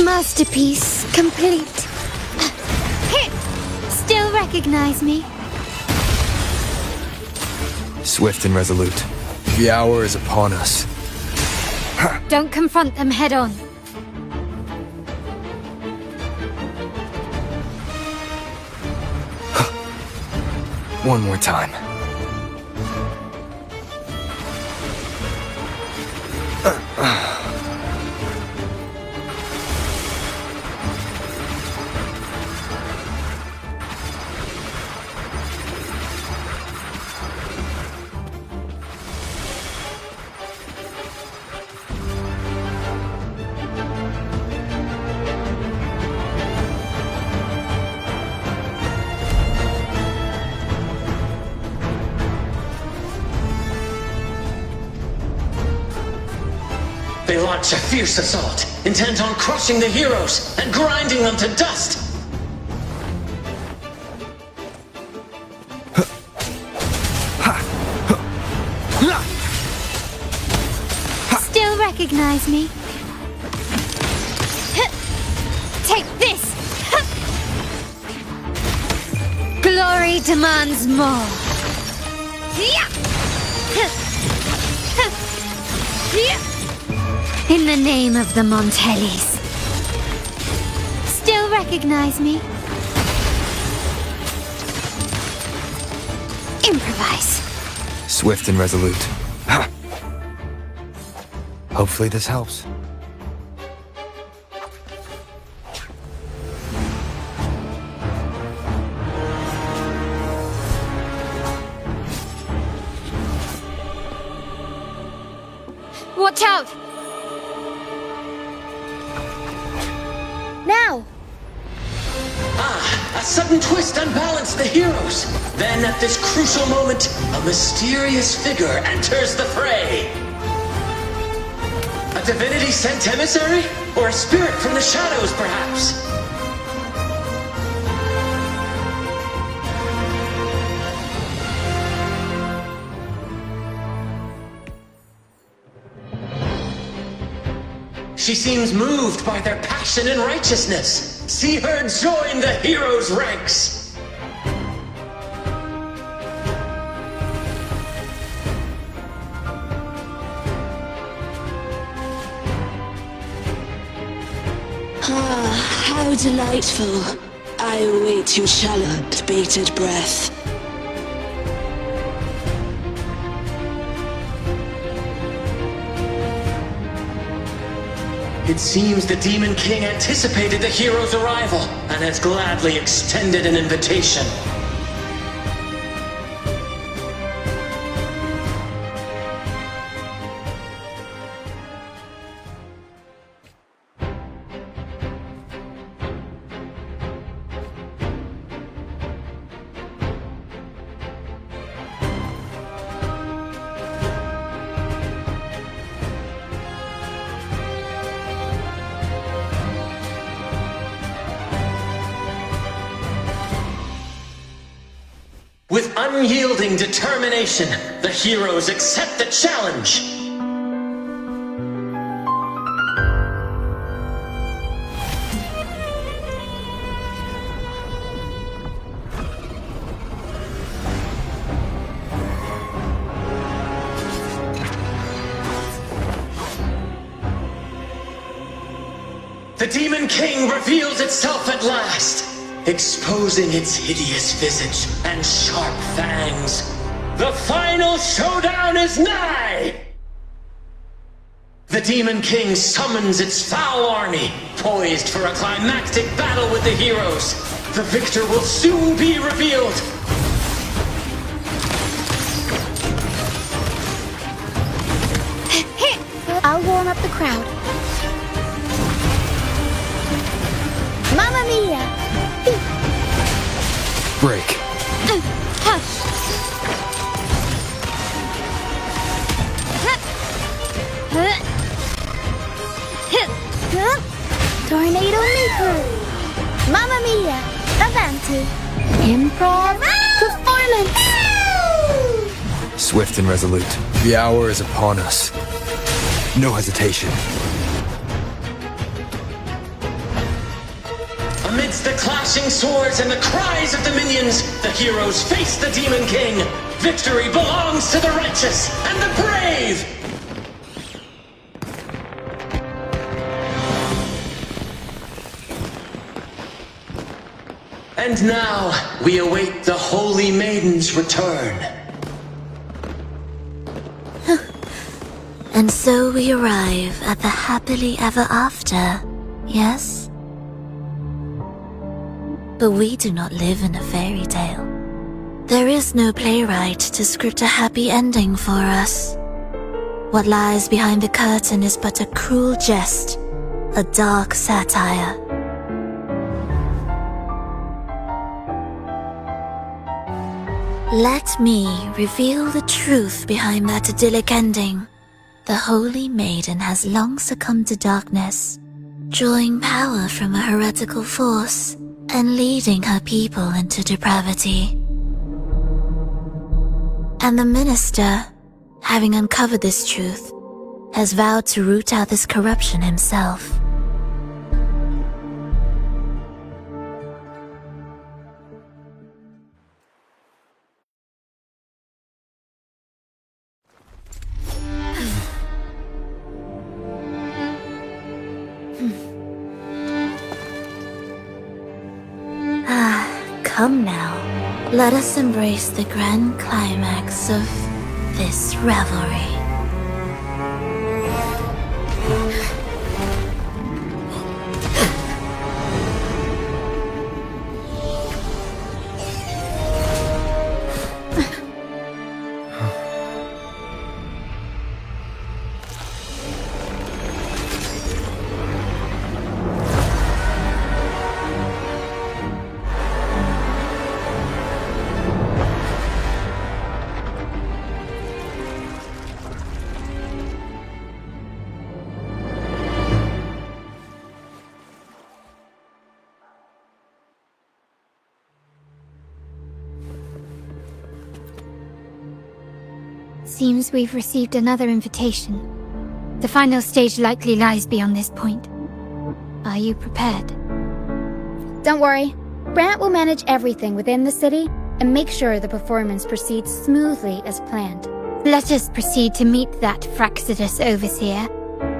Masterpiece complete. Still recognize me? Swift and resolute. The hour is upon us. Don't confront them head on. One more time. launch a fierce assault, intent on crushing the heroes and grinding them to dust. Still recognize me? Take this! Glory demands more. In the name of the Montellis. Still recognize me? Improvise. Swift and resolute. Ha! Hopefully this helps. Watch out! Now! A sudden twist unbalanced the heroes. Then at this crucial moment, a mysterious figure enters the fray. A divinity sent emissary? Or a spirit from the shadows, perhaps? She seems moved by their passion and righteousness. See her join the heroes' ranks. Ah, how delightful. I await your challenge, bated breath. It seems the Demon King anticipated the hero's arrival and has gladly extended an invitation. With unyielding determination, the heroes accept the challenge. The Demon King reveals itself at last, exposing its hideous visage and sharp fangs. The final showdown is nigh! The Demon King summons its foul army, poised for a climactic battle with the heroes. The victor will soon be revealed. I'll warm up the crowd. Mamma mia! Break. Tornado Maker! Mamma mia! Avanti! Improv performance! Swift and resolute. The hour is upon us. No hesitation. Amidst the clashing swords and the cries of the minions, the heroes face the Demon King. Victory belongs to the righteous and the brave! And now, we await the Holy Maiden's return. And so we arrive at the happily ever after, yes? But we do not live in a fairy tale. There is no playwright to script a happy ending for us. What lies behind the curtain is but a cruel jest, a dark satire. Let me reveal the truth behind that idyllic ending. The Holy Maiden has long succumbed to darkness, drawing power from a heretical force and leading her people into depravity. And the minister, having uncovered this truth, has vowed to root out this corruption himself. Come now, let us embrace the grand climax of this revelry. Seems we've received another invitation. The final stage likely lies beyond this point. Are you prepared? Don't worry. Brant will manage everything within the city and make sure the performance proceeds smoothly as planned. Let us proceed to meet that Fraxidus overseer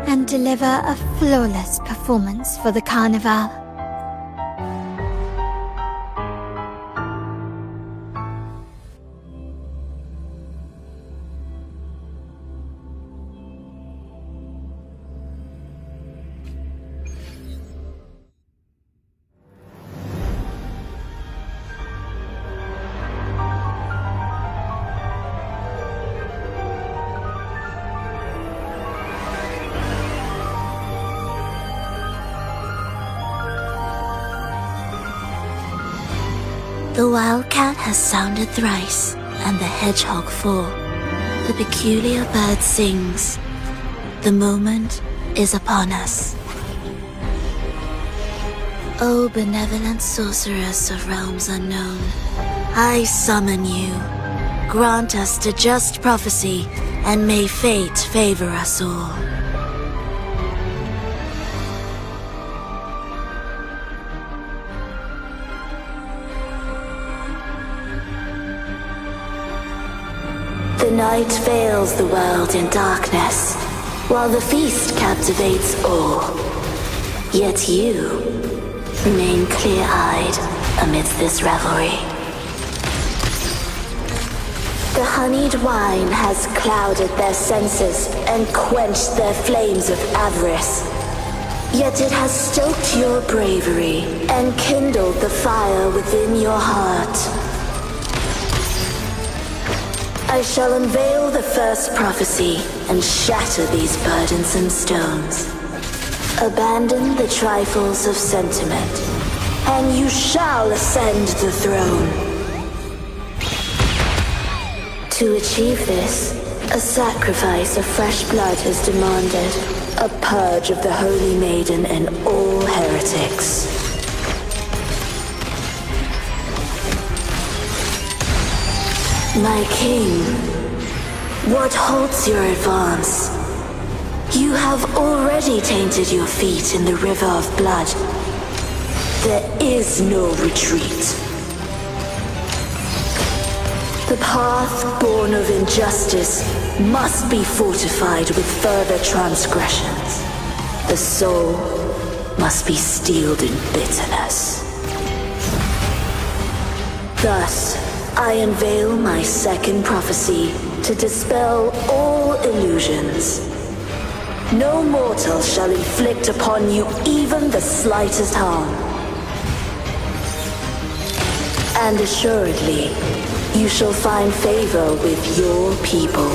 and deliver a flawless performance for the Carnival. The wildcat has sounded thrice, and the hedgehog 4. The peculiar bird sings. The moment is upon us. O benevolent sorceress of realms unknown, I summon you. Grant us to just prophecy, and may fate favor us all. The night veils the world in darkness, while the feast captivates all. Yet you remain clear-eyed amidst this revelry. The honeyed wine has clouded their senses and quenched their flames of avarice. Yet it has stoked your bravery and kindled the fire within your heart. I shall unveil the first prophecy and shatter these burdensome stones. Abandon the trifles of sentiment, and you shall ascend the throne. To achieve this, a sacrifice of fresh blood is demanded, a purge of the Holy Maiden and all heretics. My king, what halts your advance? You have already tainted your feet in the river of blood. There is no retreat. The path born of injustice must be fortified with further transgressions. The soul must be steeled in bitterness. Thus, I unveil my second prophecy to dispel all illusions. No mortal shall inflict upon you even the slightest harm. And assuredly, you shall find favor with your people.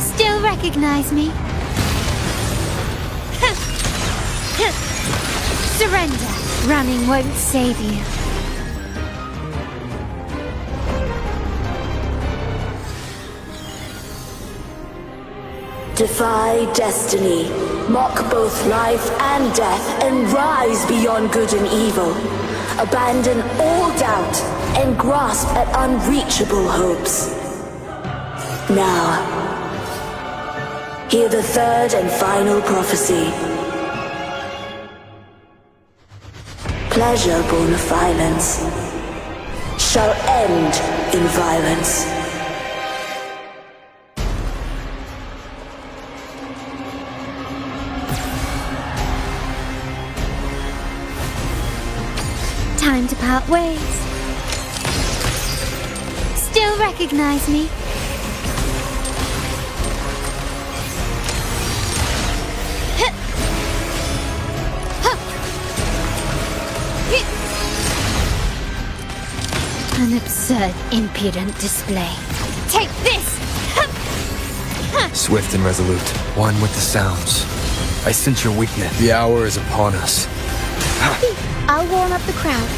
Still recognize me? Surrender. Running won't save you. Defy destiny, mock both life and death, and rise beyond good and evil. Abandon all doubt and grasp at unreachable hopes. Now, hear the third and final prophecy. Pleasure born of violence shall end in violence. Time to part ways. Still recognize me? An absurd, impudent display. Take this! Swift and resolute, one with the sounds. I sense your weakness. The hour is upon us. I'll warm up the crowd.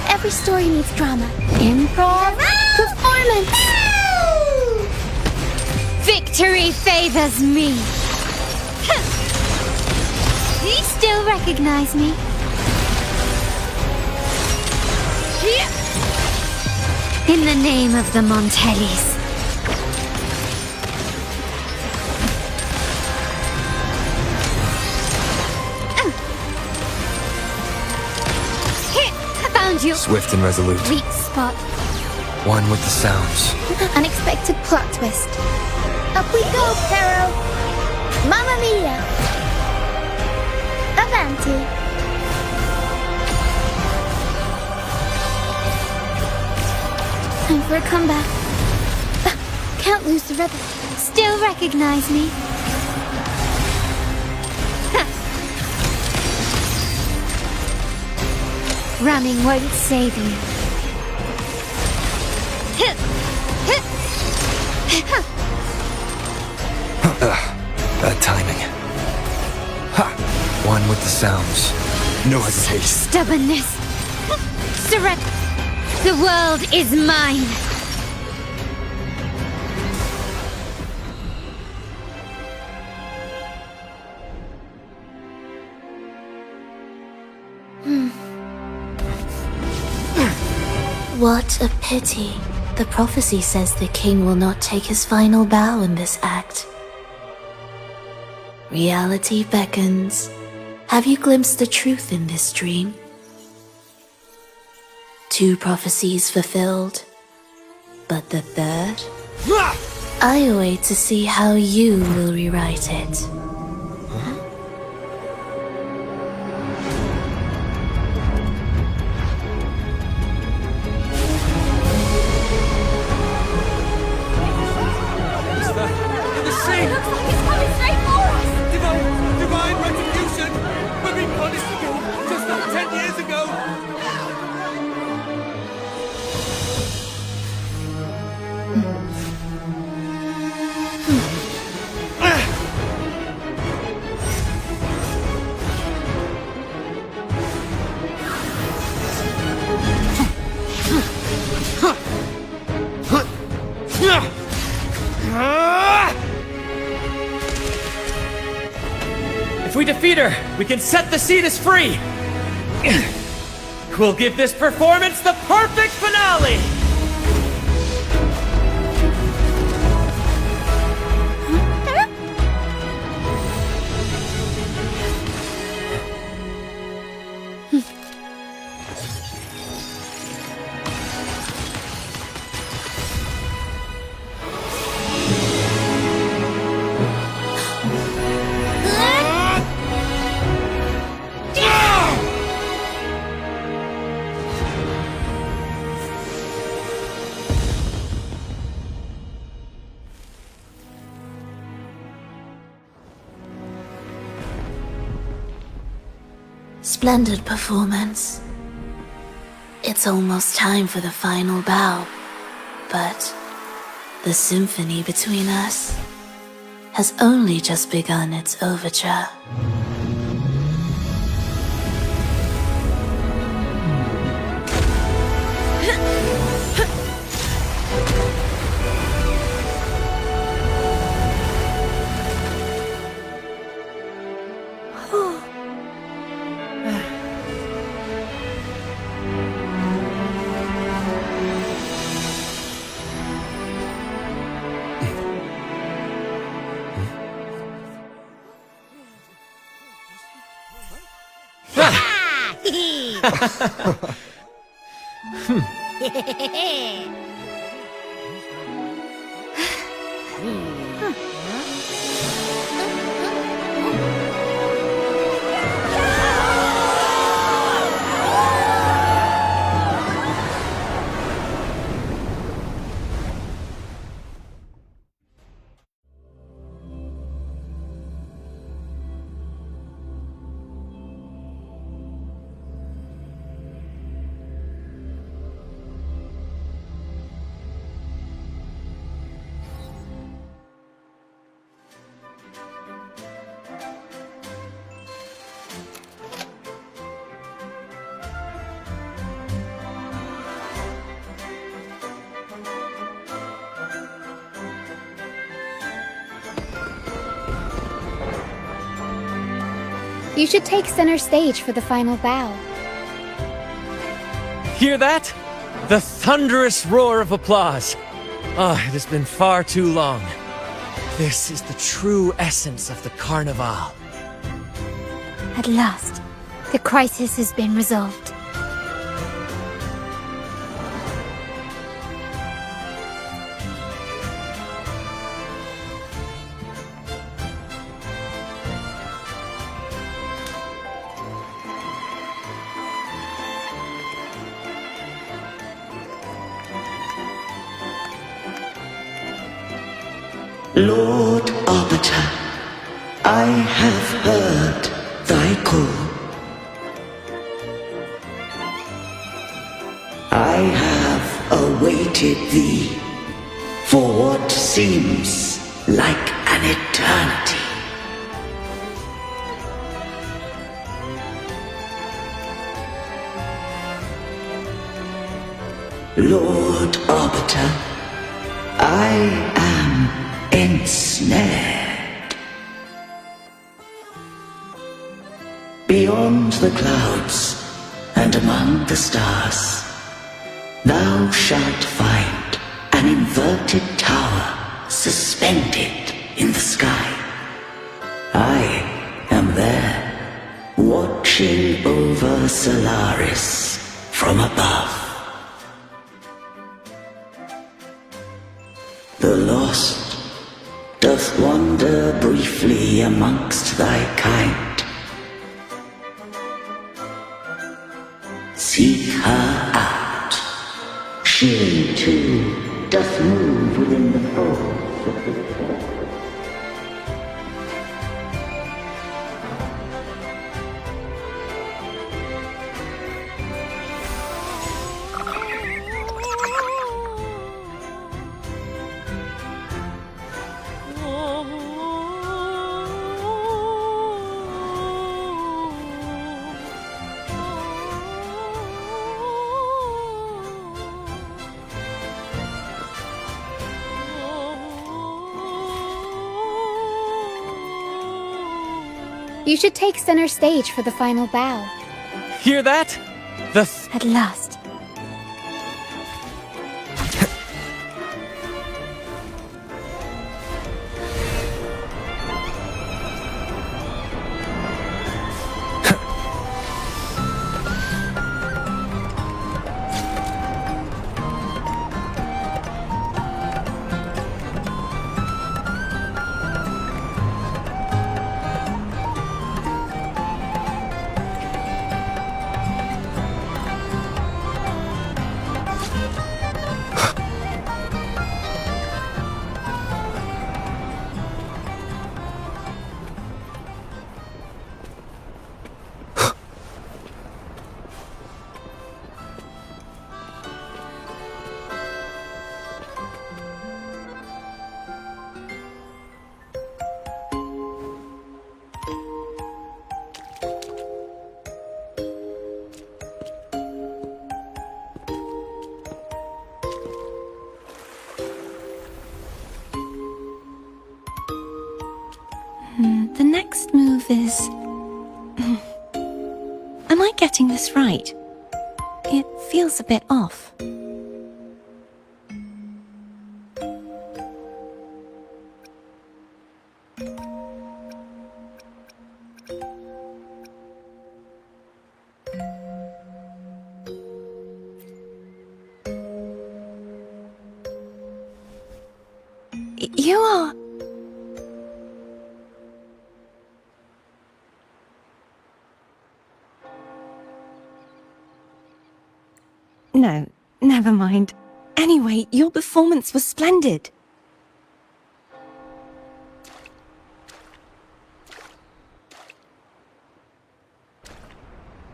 Every story needs drama. Improv performance. Victory favors me! You still recognize me? In the name of the Montellis. Found you! Swift and resolute, Weak spot. one with the sounds. Unexpected plot twist. Up we go, Pharaoh! Mamma mia! Avanti! Time for a comeback. Can't lose the rhythm. Still recognize me? Running won't save you. Bad timing. Ha! One with the sounds. No hesitation. Stubbornness. Surrender. The world is mine. What a pity. The prophecy says the king will not take his final bow in this act. Reality beckons. Have you glimpsed the truth in this dream? 2 prophecies fulfilled, but the third? I await to see how you will rewrite it. Divine retribution! We're being punished again, just like 10 years ago! If we defeat her, we can set the Cetus free! We'll give this performance the perfect finale! Splendid performance. It's almost time for the final bow, but the symphony between us has only just begun its overture. You should take center stage for the final bow. Hear that? The thunderous roar of applause. Ah, it has been far too long. This is the true essence of the Carnival. At last, the crisis has been resolved. Lord Arbiter, I have heard thy call. I have awaited thee for what seems like an eternity. Lord Arbiter, I am ensnared. Beyond the clouds and among the stars, thou shalt find an inverted tower suspended in the sky. I am there, watching over Solaris from above. The lost doth wander briefly amongst thy kind. Seek her out. She too doth move within the folds of the earth. You should take center stage for the final bow. Hear that? At last. The next move is... Am I getting this right? It feels a bit off. You are... No, never mind. Anyway, your performance was splendid.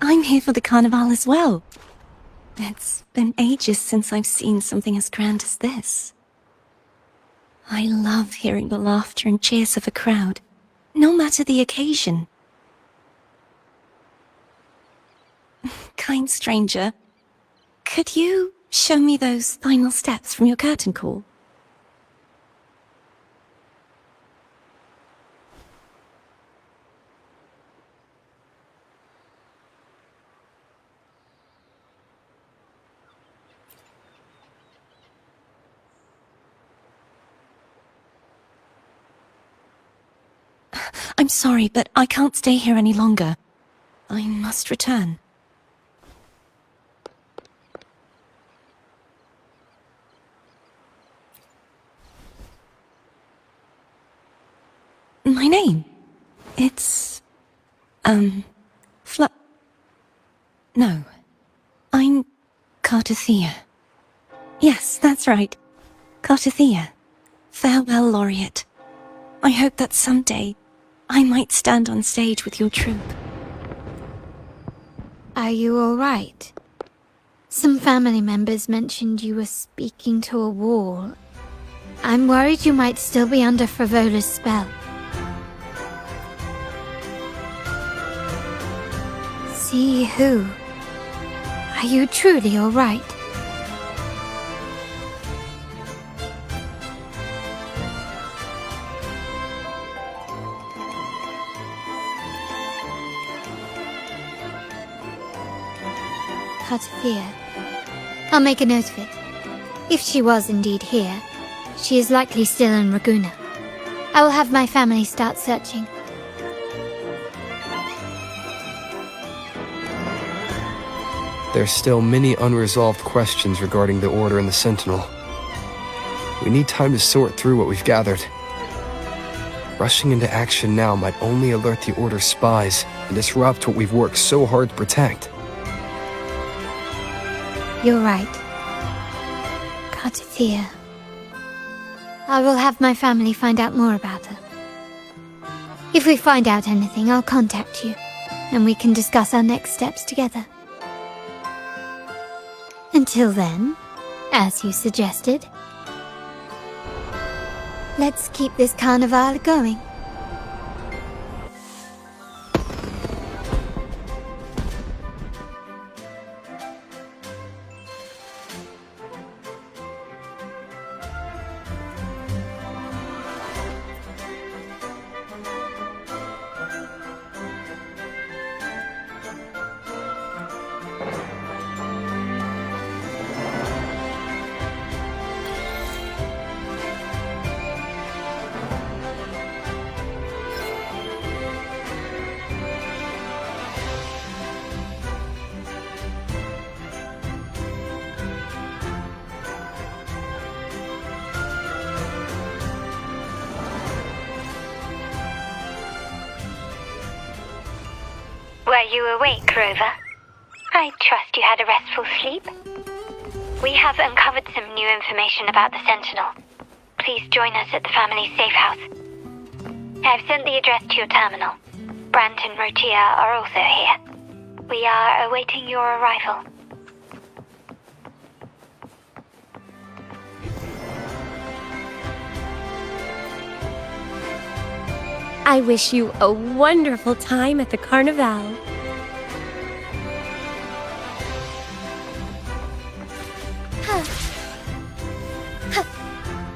I'm here for the carnival as well. It's been ages since I've seen something as grand as this. I love hearing the laughter and cheers of a crowd, no matter the occasion. Kind stranger, could you show me those final steps from your curtain call? I'm sorry, but I can't stay here any longer. I must return. My name? It's... No. I'm Cartothea. Yes, that's right. Cartothea. Farewell, Laureate. I hope that someday I might stand on stage with your troupe. Are you alright? Some family members mentioned you were speaking to a wall. I'm worried you might still be under Frivola's spell. See who? Are you truly alright? Cartothea. I'll make a note of it. If she was indeed here, she is likely still in Raguna. I will have my family start searching. There's still many unresolved questions regarding the Order and the Sentinel. We need time to sort through what we've gathered. Rushing into action now might only alert the Order's spies and disrupt what we've worked so hard to protect. You're right. Cartothea. I will have my family find out more about her. If we find out anything, I'll contact you, and we can discuss our next steps together. Until then, as you suggested, let's keep this carnival going. Were you awake, Rover? I trust you had a restful sleep. We have uncovered some new information about the Sentinel. Please join us at the family's safe house. I've sent the address to your terminal. Brant and Rotia are also here. We are awaiting your arrival. I wish you a wonderful time at the carnival.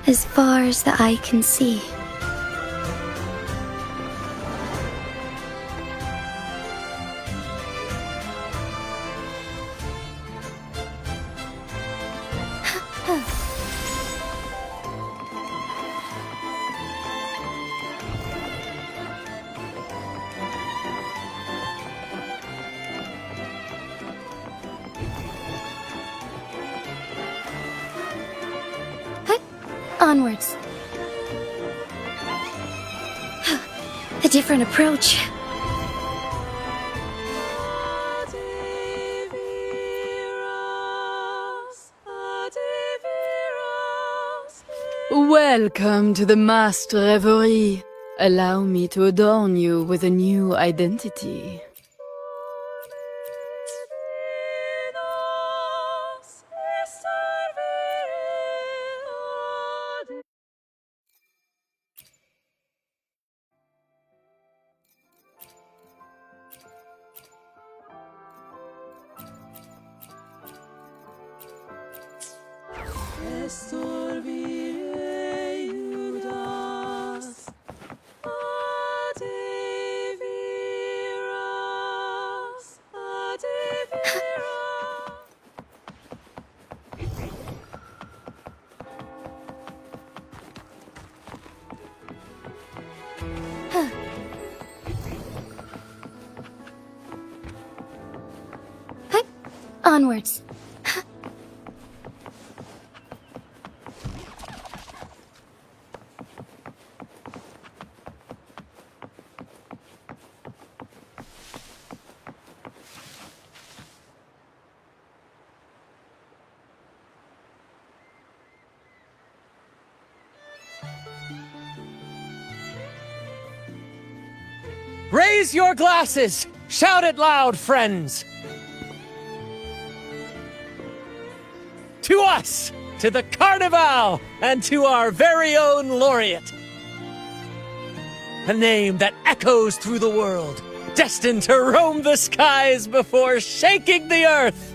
As far as the eye can see. Onwards. A different approach. Welcome to the masked revelry. Allow me to adorn you with a new identity. Onwards. Raise your glasses! Shout it loud, friends! To us! To the Carnival! And to our very own laureate! A name that echoes through the world, destined to roam the skies before shaking the earth!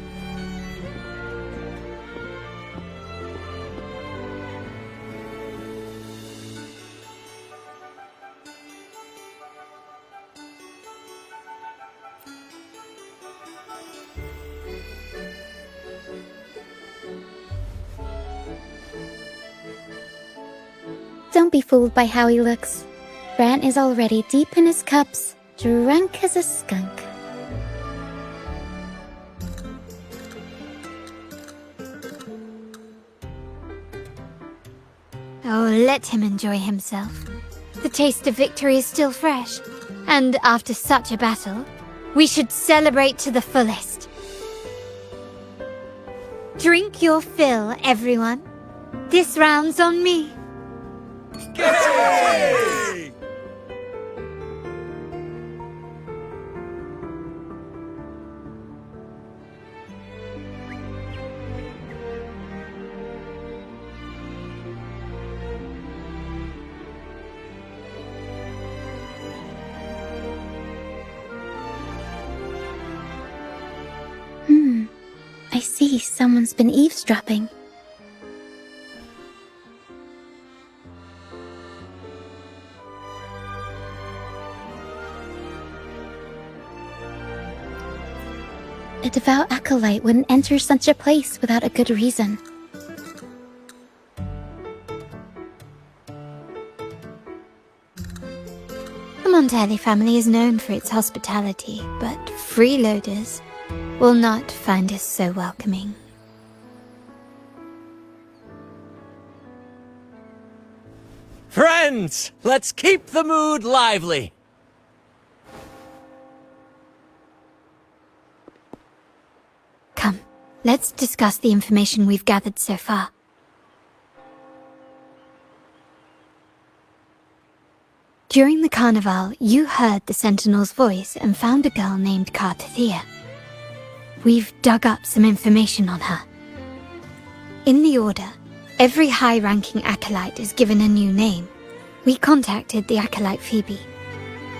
Don't be fooled by how he looks. Brant is already deep in his cups, drunk as a skunk. Oh, let him enjoy himself. The taste of victory is still fresh, and after such a battle, we should celebrate to the fullest. Drink your fill, everyone. This round's on me. Yay! I see someone's been eavesdropping. A devout acolyte wouldn't enter such a place without a good reason. The Montelli family is known for its hospitality, but freeloaders will not find us so welcoming. Friends, let's keep the mood lively! Come, let's discuss the information we've gathered so far. During the carnival, you heard the Sentinel's voice and found a girl named Cartathea. We've dug up some information on her. In the Order, every high-ranking acolyte is given a new name. We contacted the acolyte Phoebe.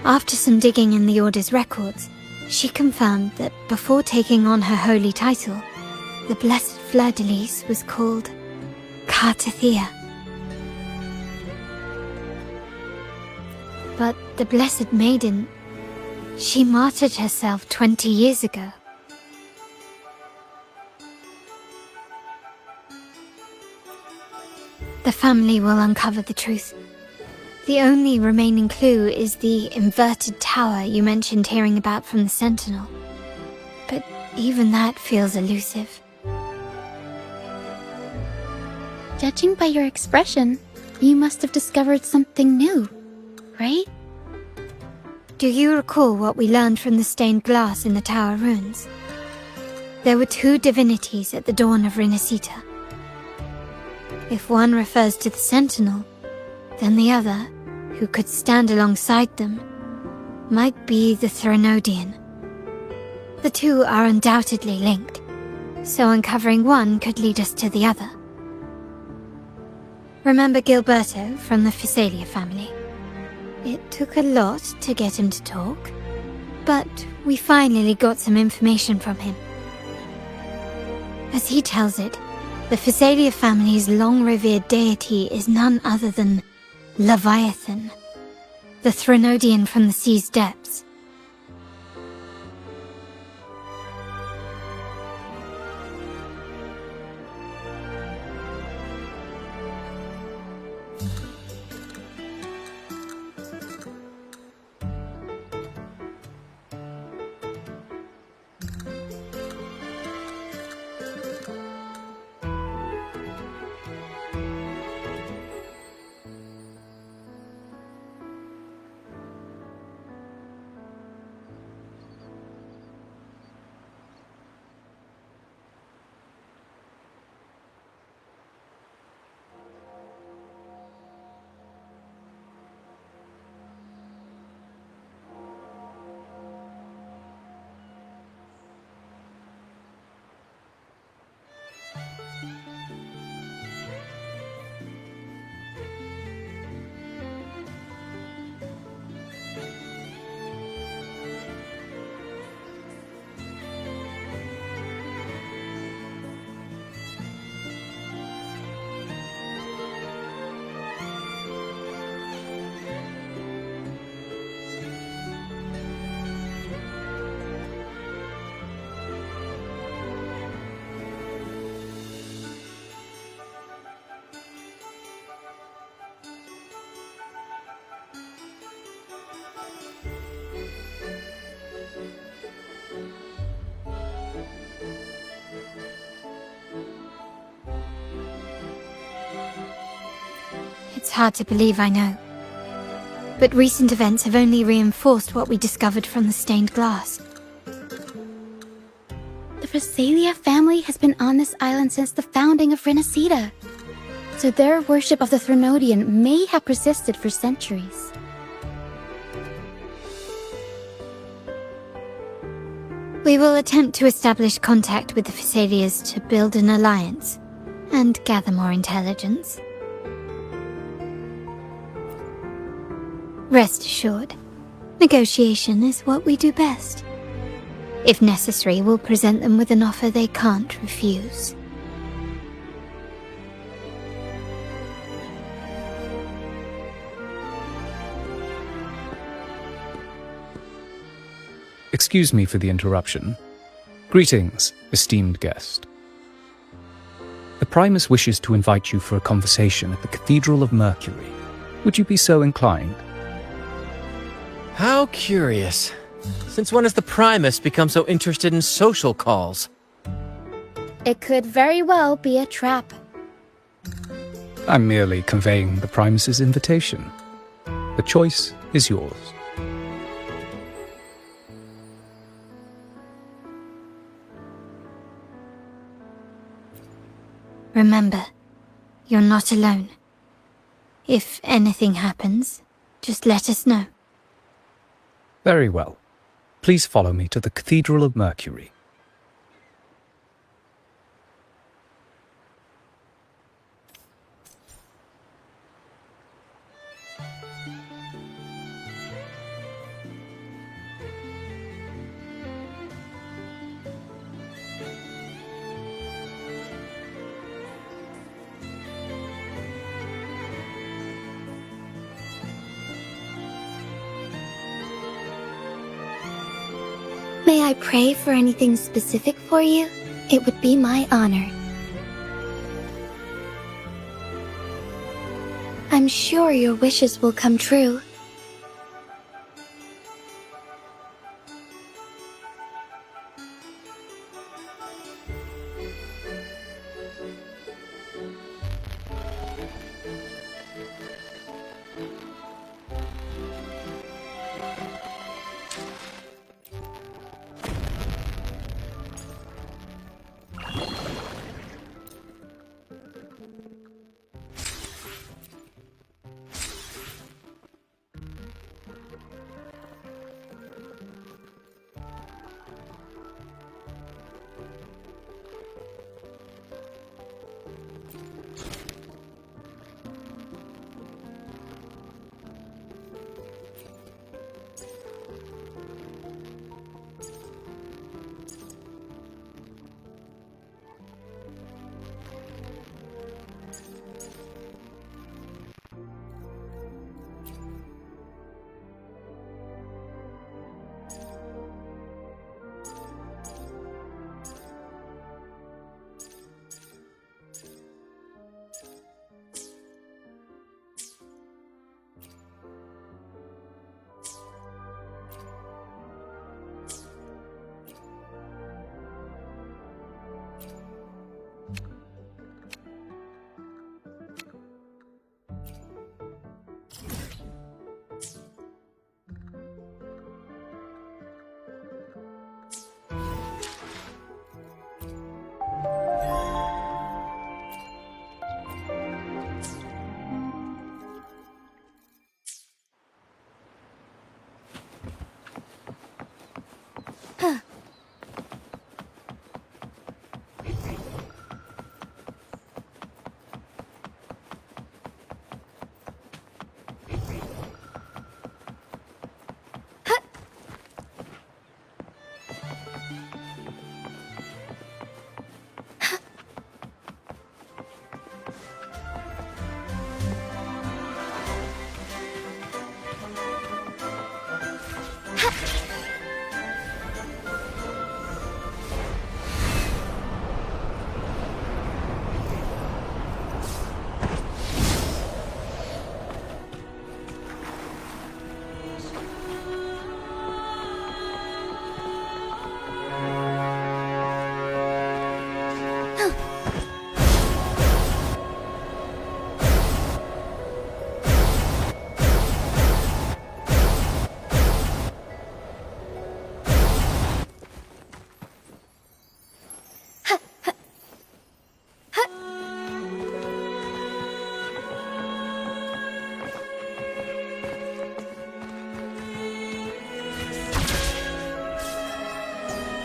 After some digging in the Order's records, she confirmed that before taking on her holy title, the Blessed Fleur-de-Lis was called Cartathea. But the Blessed Maiden, she martyred herself 20 years ago. The family will uncover the truth. The only remaining clue is the inverted tower you mentioned hearing about from the Sentinel. But even that feels elusive. Judging by your expression, you must have discovered something new, right? Do you recall what we learned from the stained glass in the tower ruins? There were two divinities at the dawn of Renacita. If one refers to the Sentinel, then the other, who could stand alongside them, might be the Threnodian. The two are undoubtedly linked, so uncovering one could lead us to the other. Remember Gilberto from the Physalia family? It took a lot to get him to talk, but we finally got some information from him. As he tells it, the Physalia family's long-revered deity is none other than Leviathan, the Threnodian from the sea's depths. It's hard to believe, I know. But recent events have only reinforced what we discovered from the stained glass. The Physalia family has been on this island since the founding of Renacita, so their worship of the Threnodian may have persisted for centuries. We will attempt to establish contact with the Physalias to build an alliance and gather more intelligence. Rest assured, negotiation is what we do best. If necessary, we'll present them with an offer they can't refuse. Excuse me for the interruption. Greetings, esteemed guest. The Primus wishes to invite you for a conversation at the Cathedral of Mercury. Would you be so inclined? How curious. Since when has the Primus become so interested in social calls? It could very well be a trap. I'm merely conveying the Primus's invitation. The choice is yours. Remember, you're not alone. If anything happens, just let us know. Very well. Please follow me to the Cathedral of Mercury. May I pray for anything specific for you? It would be my honor. I'm sure your wishes will come true.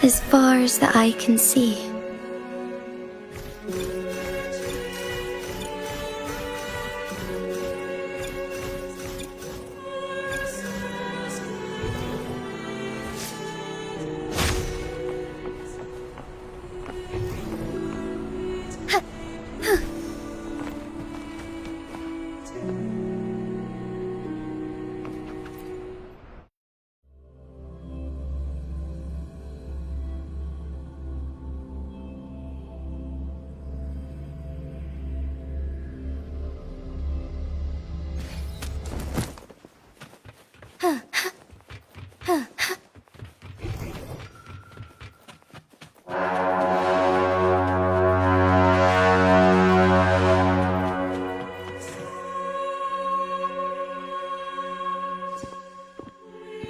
as far as the eye can see.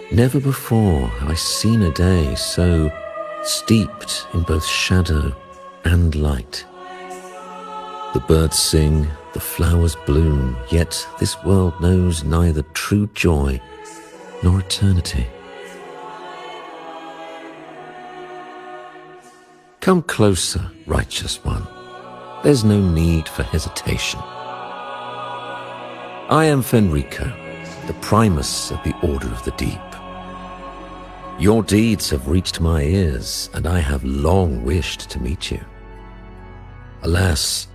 Never before have I seen a day so steeped in both shadow and light. The birds sing, the flowers bloom, yet this world knows neither true joy nor eternity. Come closer, righteous one. There's no need for hesitation. I am Fenrico, the Primus of the Order of the Deep. Your deeds have reached my ears, and I have long wished to meet you. Alas,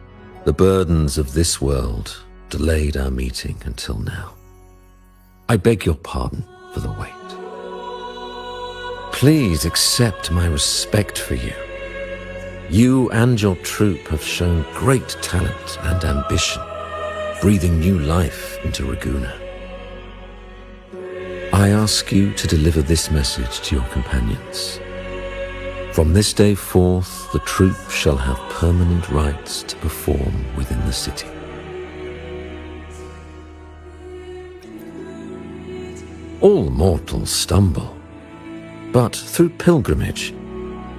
the burdens of this world delayed our meeting until now. I beg your pardon for the wait. Please accept my respect for you. You and your troop have shown great talent and ambition, breathing new life into Raguuna. I ask you to deliver this message to your companions. From this day forth, the troop shall have permanent rights to perform within the city. All mortals stumble, but through pilgrimage,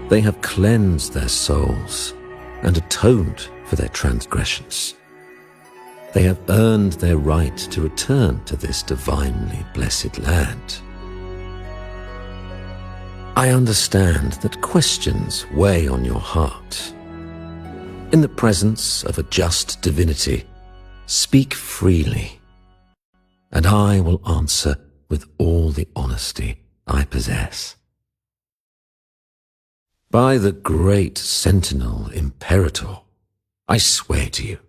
they have cleansed their souls and atoned for their transgressions. They have earned their right to return to this divinely blessed land. I understand that questions weigh on your heart. In the presence of a just divinity, speak freely, and I will answer with all the honesty I possess. By the great Sentinel Imperator, I swear to you,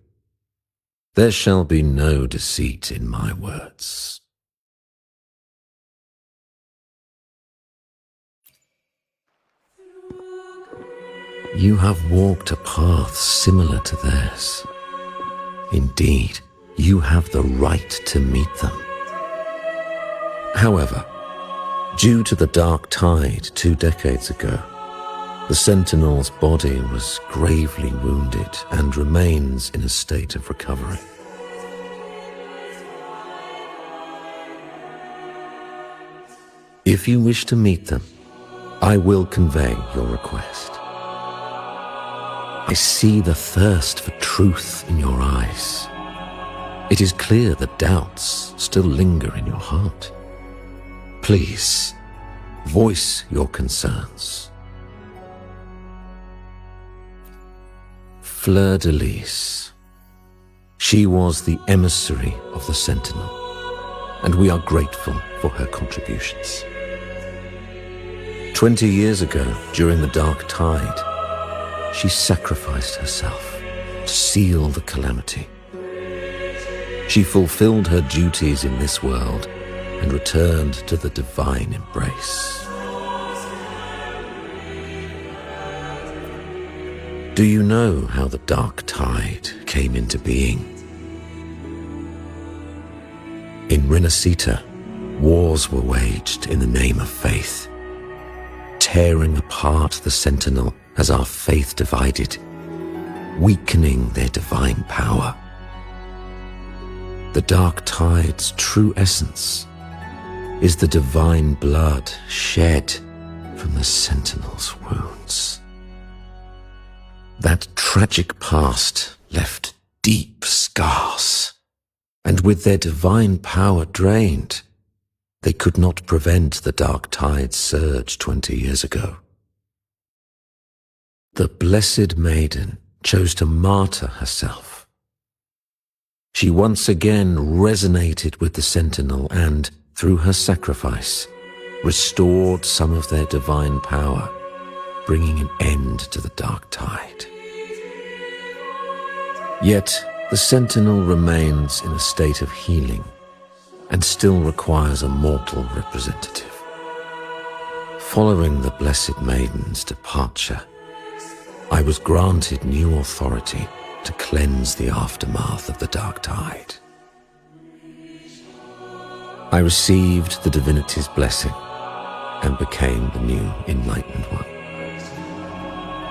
there shall be no deceit in my words. You have walked a path similar to theirs. Indeed, you have the right to meet them. However, due to the dark tide 2 decades ago, the Sentinel's body was gravely wounded and remains in a state of recovery. If you wish to meet them, I will convey your request. I see the thirst for truth in your eyes. It is clear that doubts still linger in your heart. Please, voice your concerns. Fleur-de-Lis. She was the emissary of the Sentinel, and we are grateful for her contributions. 20 years ago, during the Dark Tide, she sacrificed herself to seal the calamity. She fulfilled her duties in this world and returned to the divine embrace. Do you know how the Dark Tide came into being? In Renacita, wars were waged in the name of faith, tearing apart the Sentinel as our faith divided, weakening their divine power. The Dark Tide's true essence is the divine blood shed from the Sentinel's wounds. That tragic past left deep scars, and with their divine power drained, they could not prevent the Dark Tide's surge 20 years ago. The Blessed Maiden chose to martyr herself. She once again resonated with the Sentinel and, through her sacrifice, restored some of their divine power, bringing an end to the dark tide. Yet, the Sentinel remains in a state of healing and still requires a mortal representative. Following the Blessed Maiden's departure, I was granted new authority to cleanse the aftermath of the dark tide. I received the divinity's blessing and became the new Enlightened One.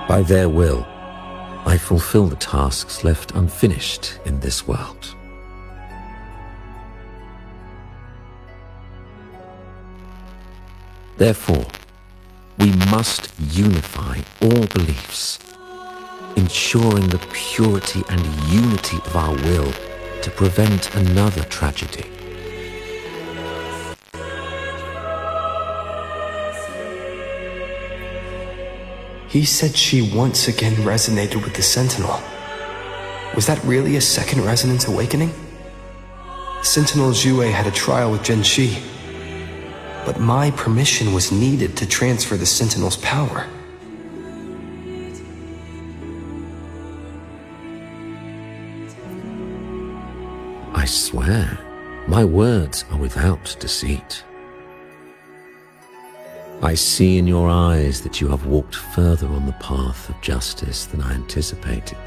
By their will, I fulfill the tasks left unfinished in this world. Therefore, we must unify all beliefs, ensuring the purity and unity of our will to prevent another tragedy. He said she once again resonated with the Sentinel. Was that really a second resonance awakening? Sentinel Jue had a trial with Genshi, but my permission was needed to transfer the Sentinel's power. I swear, my words are without deceit. I see in your eyes that you have walked further on the path of justice than I anticipated.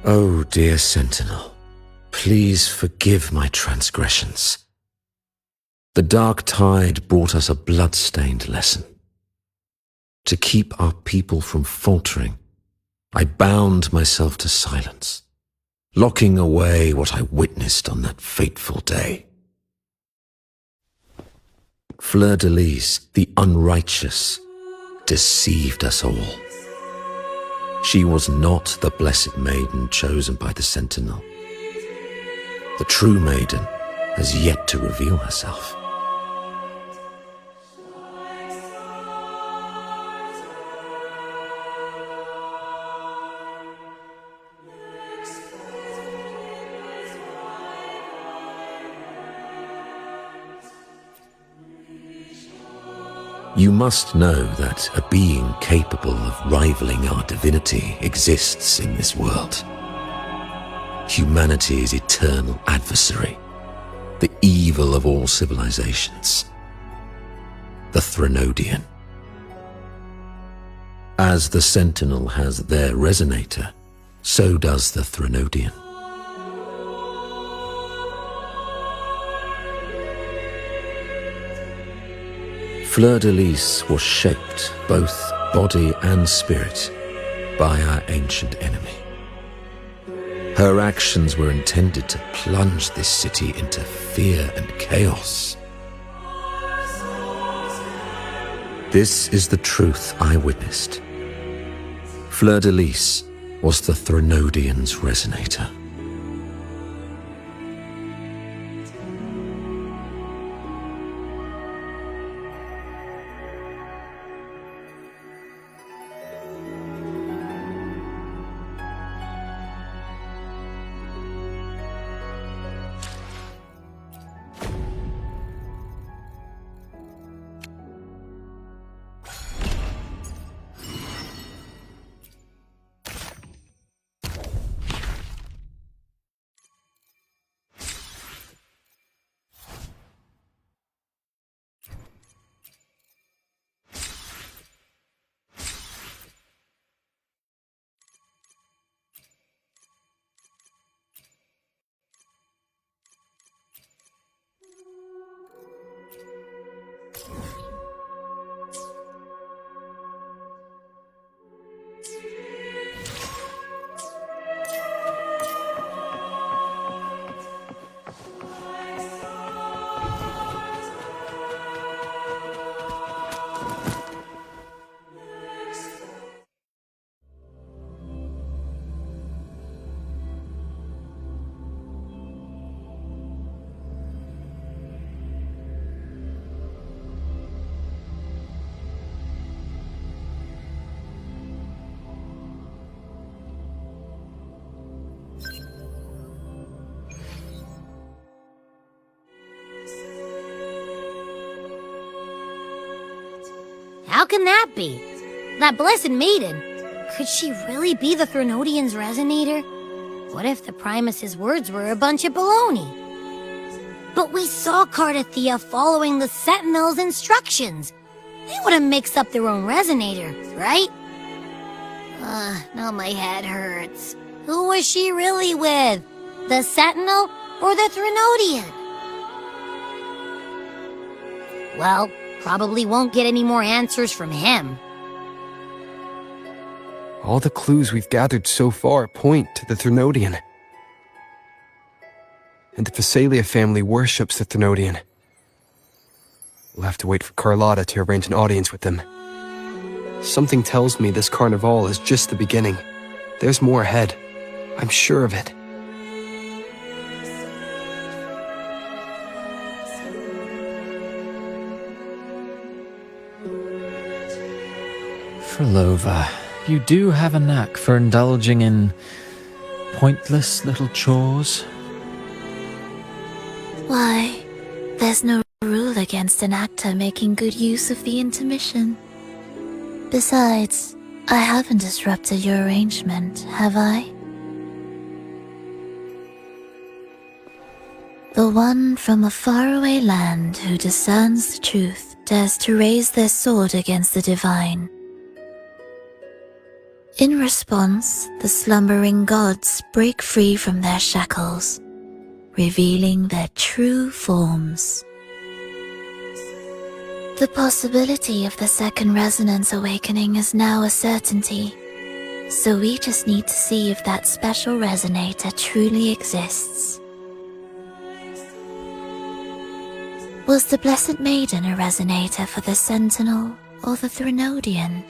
Oh, dear Sentinel, please forgive my transgressions. The dark tide brought us a blood-stained lesson. To keep our people from faltering, I bound myself to silence, locking away what I witnessed on that fateful day. Fleur-de-Lis, the unrighteous, deceived us all. She was not the Blessed Maiden chosen by the Sentinel. The true maiden has yet to reveal herself. You must know that a being capable of rivaling our divinity exists in this world. Humanity's eternal adversary, the evil of all civilizations, the Threnodian. As the Sentinel has their resonator, so does the Threnodian. Fleur-de-Lis was shaped, both body and spirit, by our ancient enemy. Her actions were intended to plunge this city into fear and chaos. This is the truth I witnessed. Fleur-de-Lis was the Threnodian's resonator. How can that be? That blessed maiden, could she really be the Threnodian's resonator? What if the Primus's words were a bunch of baloney? But we saw Cardathea following the Sentinel's instructions. They wouldn't mix up their own resonator, right? Now my head hurts. Who was she really with? The Sentinel or the Threnodian? Well, probably won't get any more answers from him. All the clues we've gathered so far point to the Threnodian. And the Phasalia family worships the Threnodian. We'll have to wait for Carlotta to arrange an audience with them. Something tells me this carnival is just the beginning. There's more ahead. I'm sure of it. Frolova, you do have a knack for indulging in pointless little chores. Why, there's no rule against an actor making good use of the intermission. Besides, I haven't disrupted your arrangement, have I? The one from a faraway land who discerns the truth dares to raise their sword against the divine. In response, the slumbering gods break free from their shackles, revealing their true forms. The possibility of the second resonance awakening is now a certainty, so we just need to see if that special resonator truly exists. Was the Blessed Maiden a resonator for the Sentinel or the Threnodian?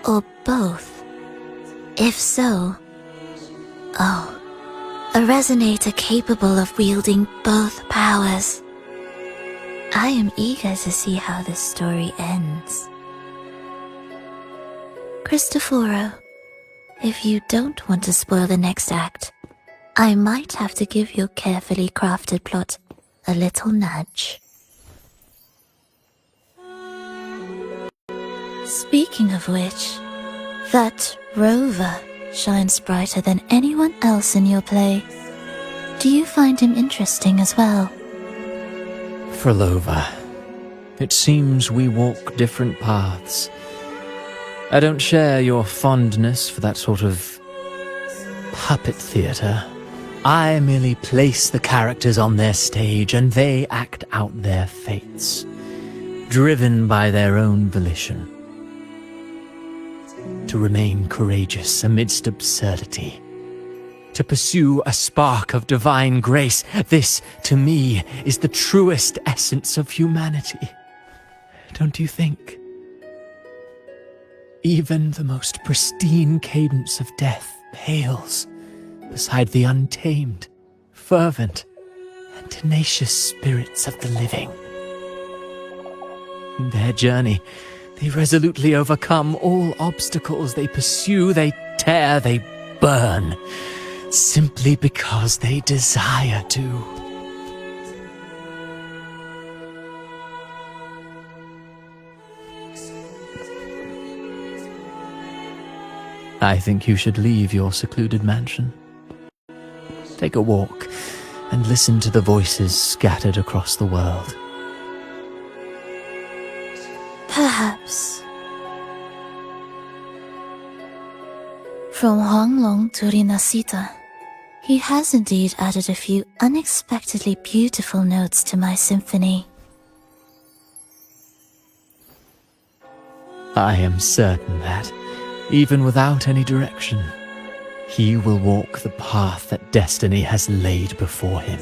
Or both? If so, a resonator capable of wielding both powers. I am eager to see how this story ends. Cristoforo, if you don't want to spoil the next act, I might have to give your carefully crafted plot a little nudge. Speaking of which, that Rover shines brighter than anyone else in your play. Do you find him interesting as well? Frolova, it seems we walk different paths. I don't share your fondness for that sort of puppet theatre. I merely place the characters on their stage and they act out their fates, driven by their own volition. To remain courageous amidst absurdity. To pursue a spark of divine grace. This, to me, is the truest essence of humanity. Don't you think? Even the most pristine cadence of death pales beside the untamed, fervent, and tenacious spirits of the living. In their journey, they resolutely overcome all obstacles. They pursue, they tear, they burn, simply because they desire to. I think you should leave your secluded mansion. Take a walk and listen to the voices scattered across the world. Perhaps. From Huanglong to Rinasita, he has indeed added a few unexpectedly beautiful notes to my symphony. I am certain that, even without any direction, he will walk the path that destiny has laid before him.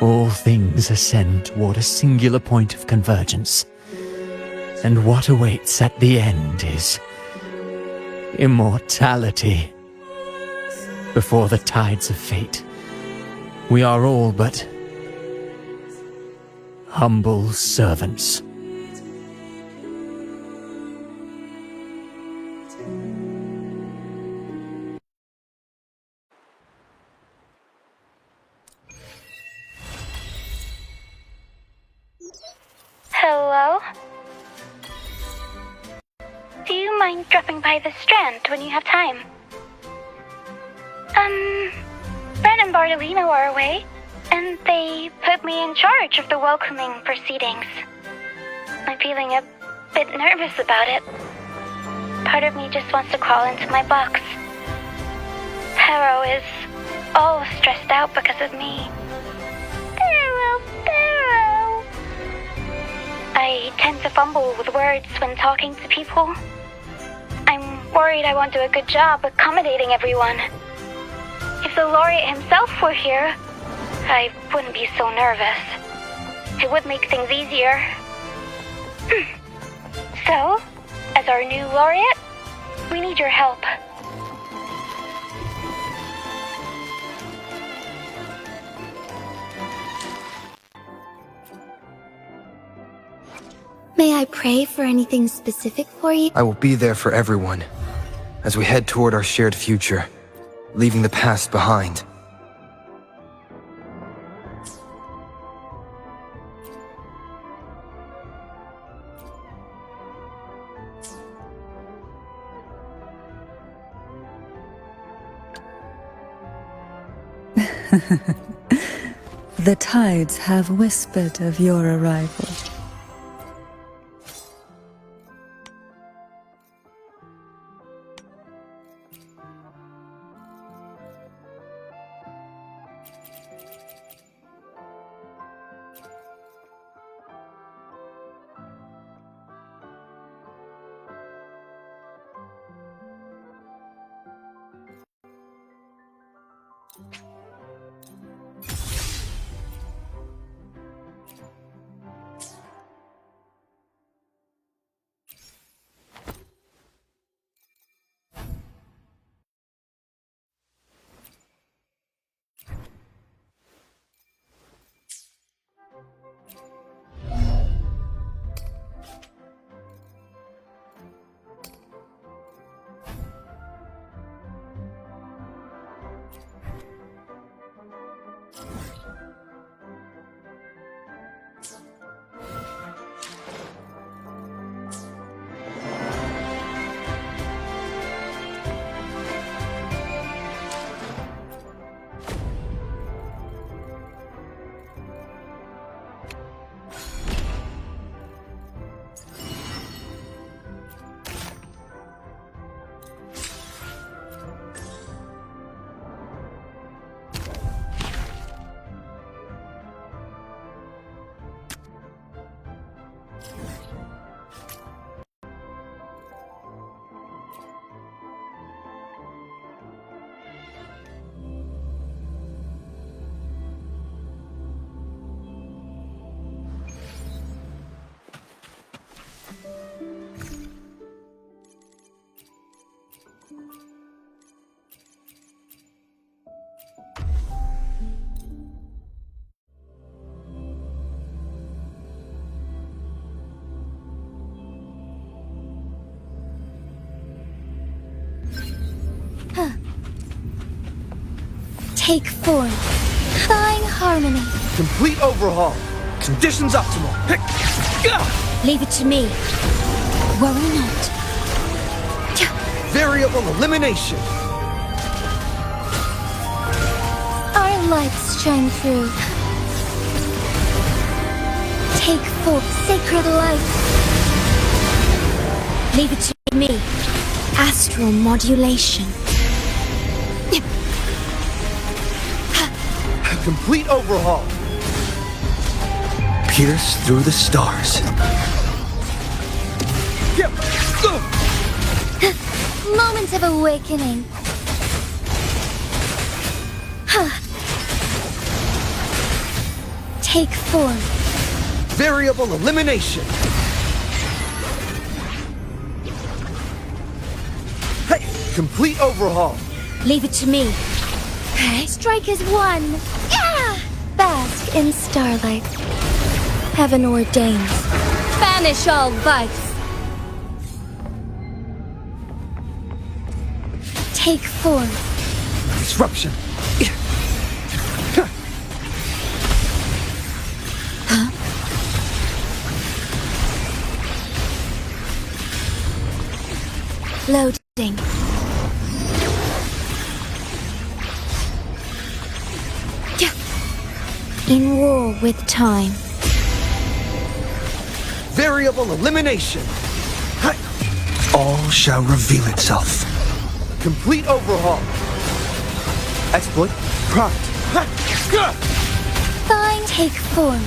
All things ascend toward a singular point of convergence, and what awaits at the end is immortality. Before the tides of fate, we are all but humble servants. mind dropping by the Strand when you have time? Ren and Bartolino are away, and they put me in charge of the welcoming proceedings. I'm feeling a bit nervous about it. Part of me just wants to crawl into my box. Harrow is all stressed out because of me. Harrow. I tend to fumble with words when talking to people. I'm worried I won't do a good job accommodating everyone. If the laureate himself were here, I wouldn't be so nervous. It would make things easier. So, as our new laureate, we need your help. May I pray for anything specific for you? I will be there for everyone as we head toward our shared future, leaving the past behind. The tides have whispered of your arrival. Take form. Flying harmony. Complete overhaul. Conditions optimal. Leave it to me. Worry not. Variable elimination. Our lights shine through. Take forth sacred light. Leave it to me. Astral modulation. Complete overhaul. Pierce through the stars. Moment of awakening. Take form. Variable elimination. Hey, complete overhaul. Leave it to me. Strike as one. Yeah! Bask in starlight. Heaven ordains. Banish all vice. Take form. Disruption. Loading. In war with time. Variable elimination. All shall reveal itself. Complete overhaul. Exploit prompt. Fine, take form.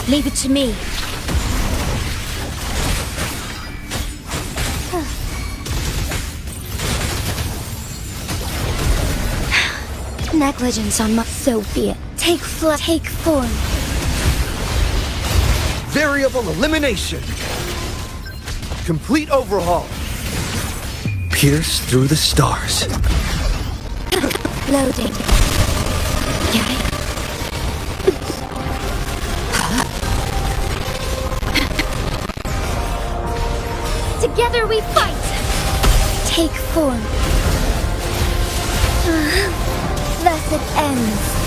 Leave it to me. Negligence on my... So be it. Take form. Variable elimination. Complete overhaul. Pierce through the stars. Loading. Together we fight! Take form. Thus it ends.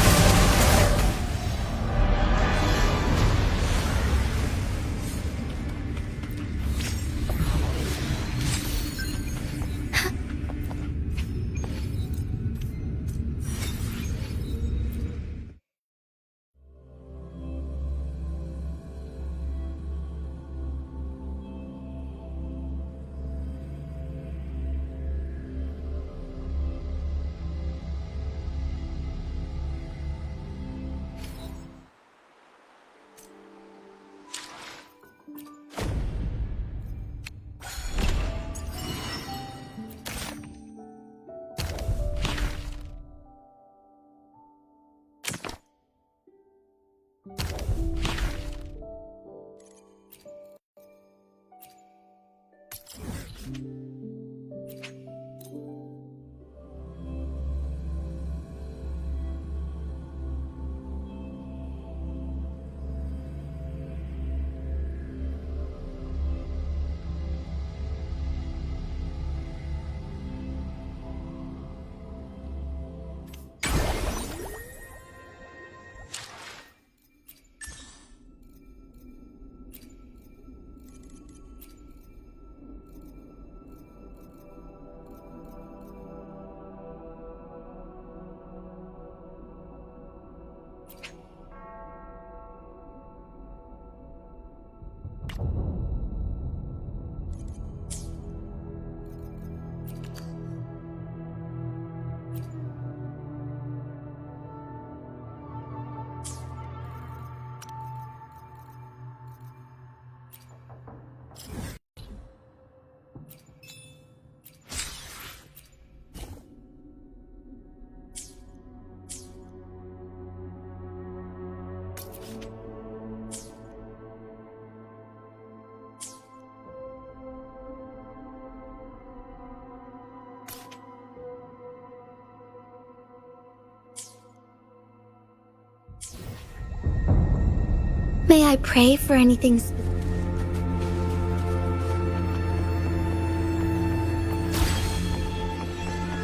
May I pray for anything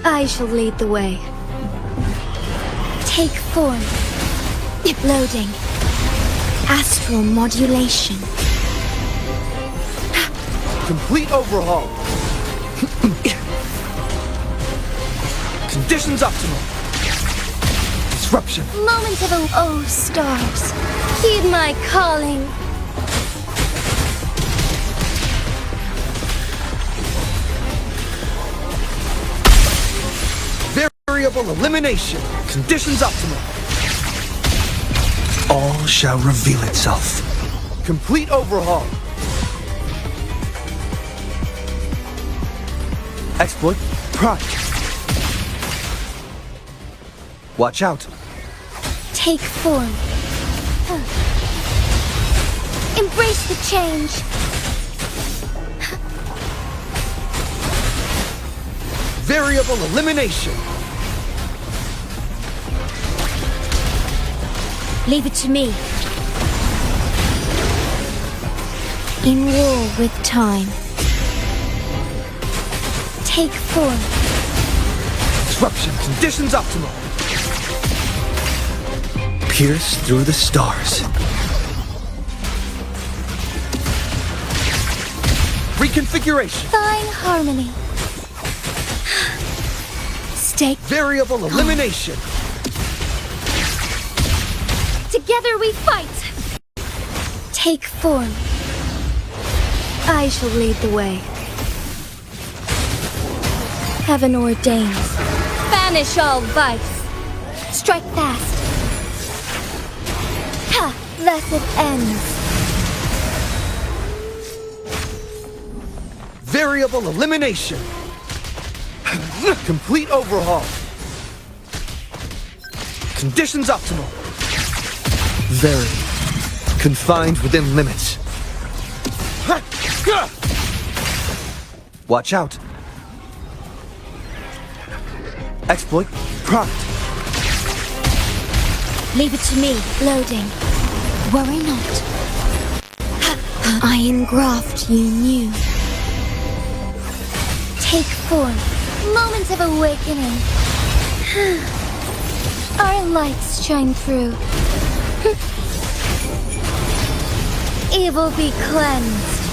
I shall lead the way. Take form. Loading. Astral modulation. Complete overhaul. Conditions optimal. Disruption. Moment of oh, stars. Heed my calling. Variable elimination. Conditions optimal. All shall reveal itself. Complete overhaul. Exploit prime. Watch out. Take form. Embrace the change. Variable elimination. Leave it to me. In war with time. Take form. Disruption. Conditions optimal. Pierce through the stars. Reconfiguration. Fine harmony. Stake. Variable elimination. Together we fight. Take form. I shall lead the way. Heaven ordains. Banish all vice. Strike fast. Ha! Thus it ends. Variable elimination. Complete overhaul. Conditions optimal. Verity. Confined within limits. Watch out. Exploit prompt. Leave it to me. Loading. Worry not. I engraft you new. Take form. Moment of awakening. Our lights shine through. Evil be cleansed.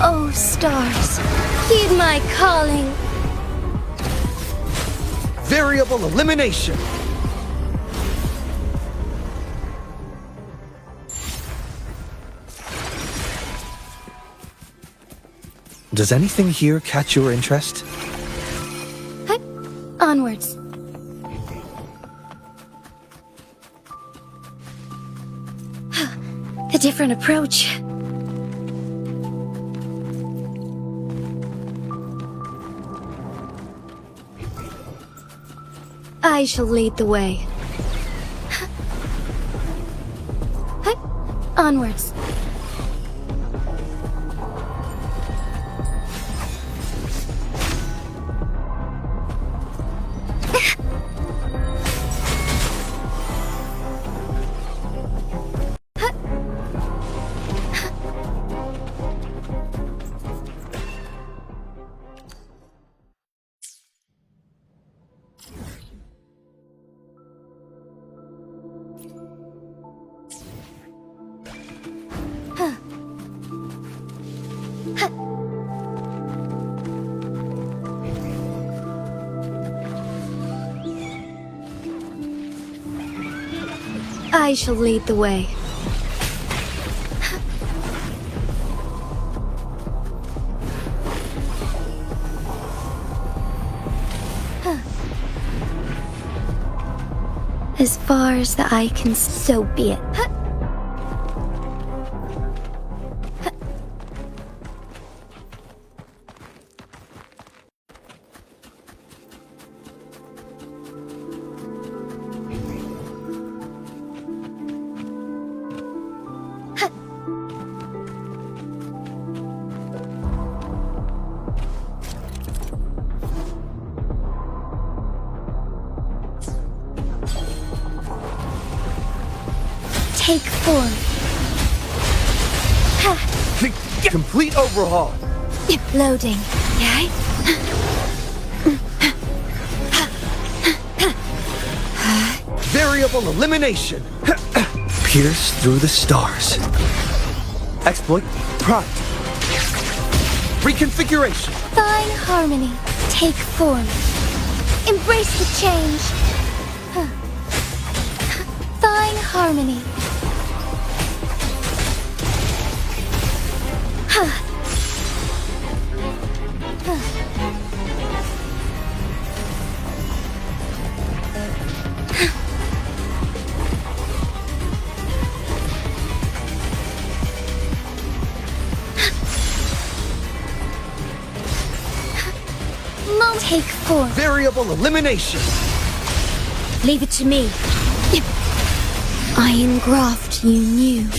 Oh, stars, heed my calling. Variable elimination. Does anything here catch your interest? Onwards. A different approach. I shall lead the way. Onwards. I shall lead the way. As far as the eye can, so be it. Take form. Complete overhaul. Loading. Variable elimination. Pierce through the stars. Exploit prompt. Reconfiguration. Fine harmony. Take form. Embrace the change. Fine harmony. Take form. Variable elimination. Leave it to me. I engraft you new.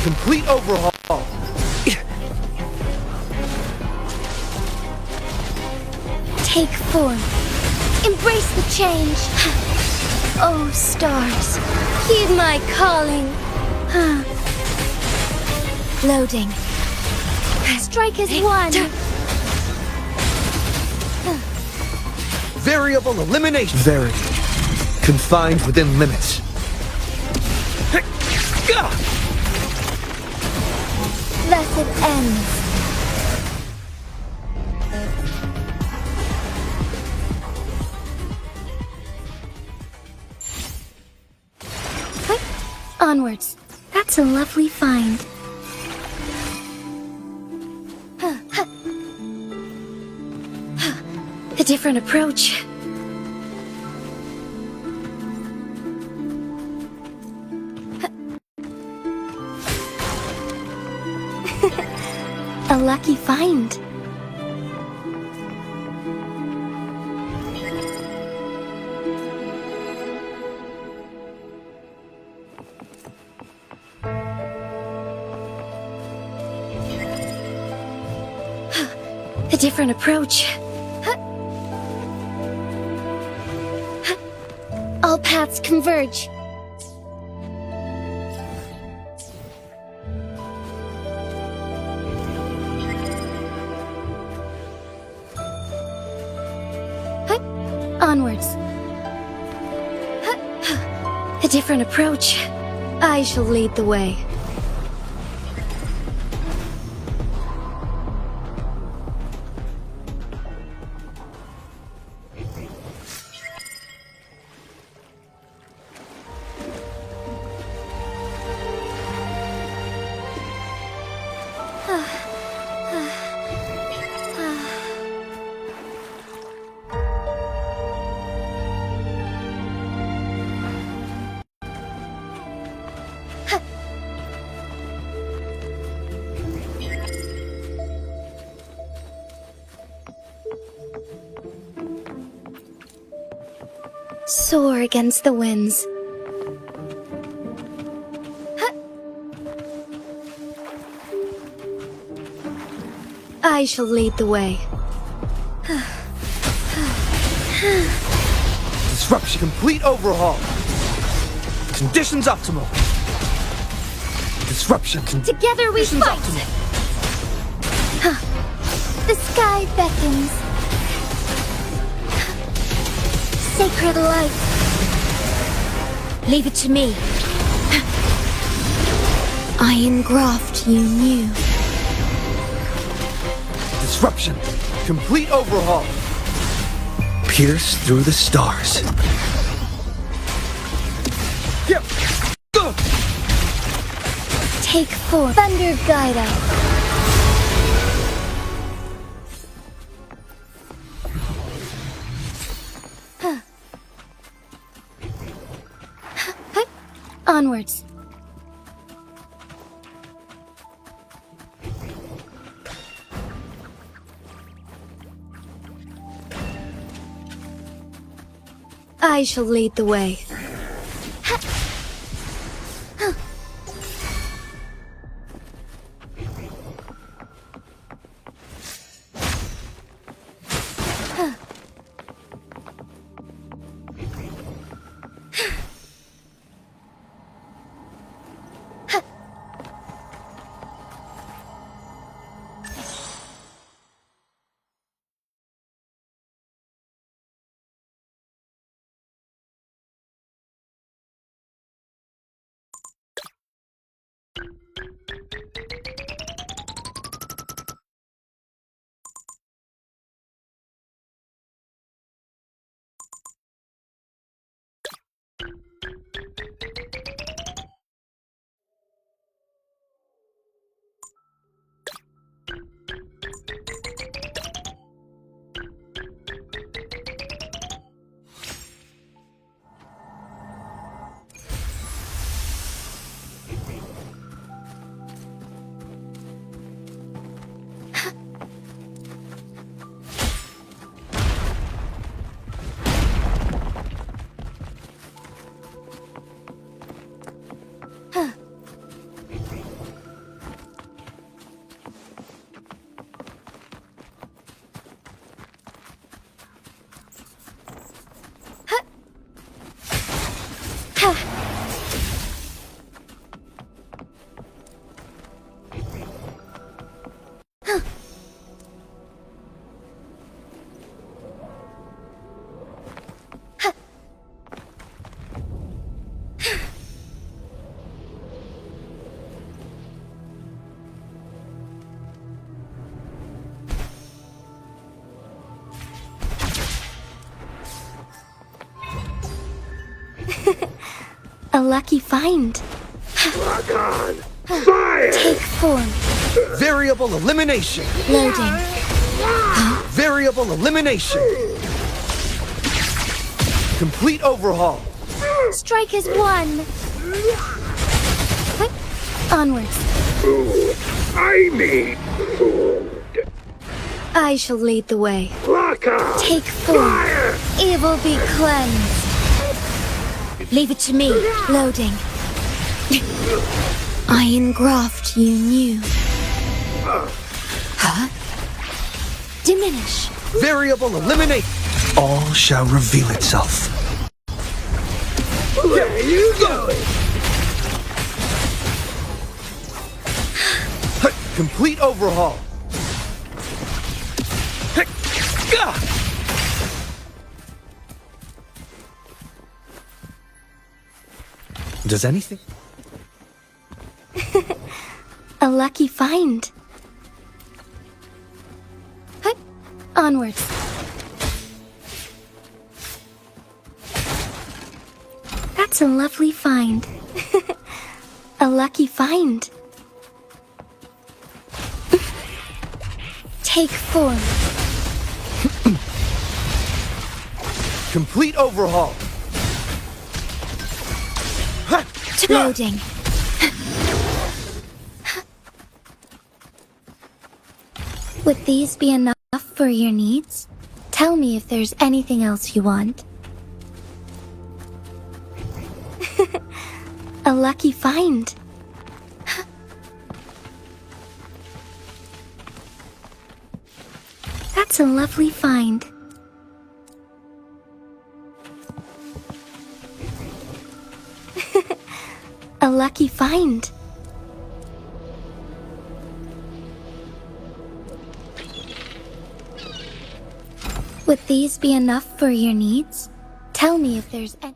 Complete overhaul. Take form. Embrace the change. Oh, stars, heed my calling. Loading. Strikers one. Variable elimination. Very. Confined within limits. Thus it ends. Onwards. That's a lovely find. A different approach. A lucky find. A different approach. All paths converge. Onwards. A different approach. I shall lead the way. Soar against the winds. I shall lead the way. Disruption. Complete overhaul. Conditions optimal. Disruption. Together we fight! The sky beckons. Sacred life. Leave it to me. Iron graft you knew. Disruption. Complete overhaul. Pierce through the stars. Yep. Go. Take 4. Thunder guide us. Onwards. I shall lead the way. A lucky find. Lock on! Fire! Take form. Variable elimination! Loading. Variable elimination! Complete overhaul! Strike is one. Onwards. I need food! I shall lead the way. Lock on! Take form. Fire! Evil be cleansed. Leave it to me. Loading. I engraft you new. Huh? Diminish. Variable eliminate! All shall reveal itself. There you go! Complete overhaul! Does anything? A lucky find. Onwards. That's a lovely find. A lucky find. Take form. Complete overhaul! Loading. Would these be enough for your needs? Tell me if there's anything else you want. A lucky find. That's a lovely find. A lucky find. Would these be enough for your needs? Tell me if there's any...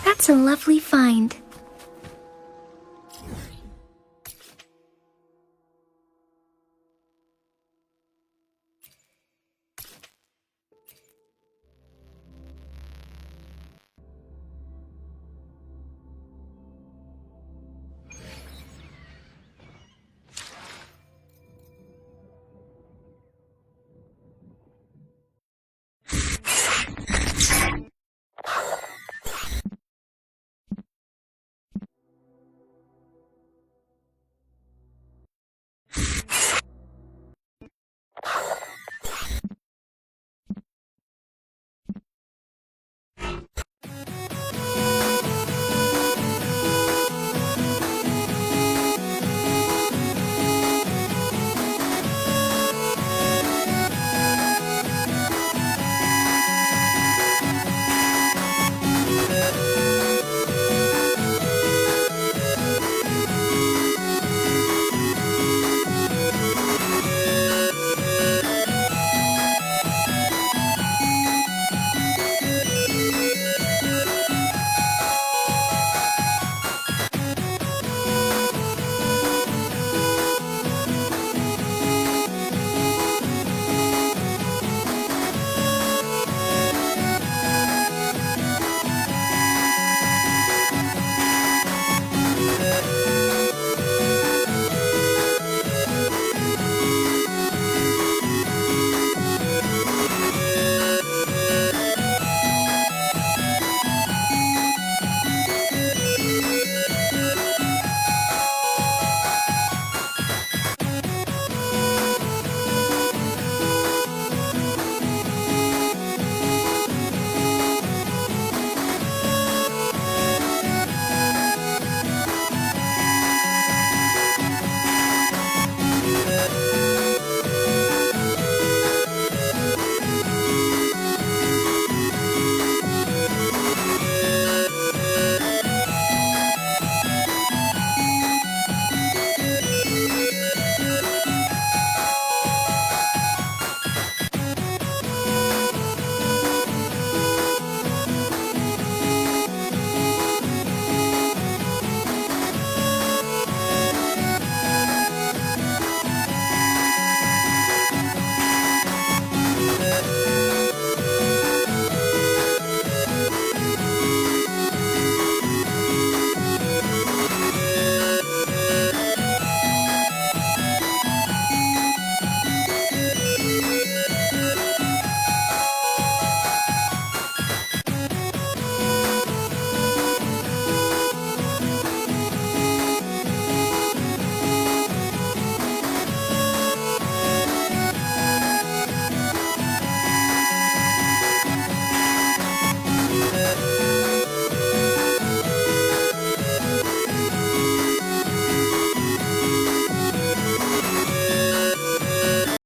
That's a lovely find.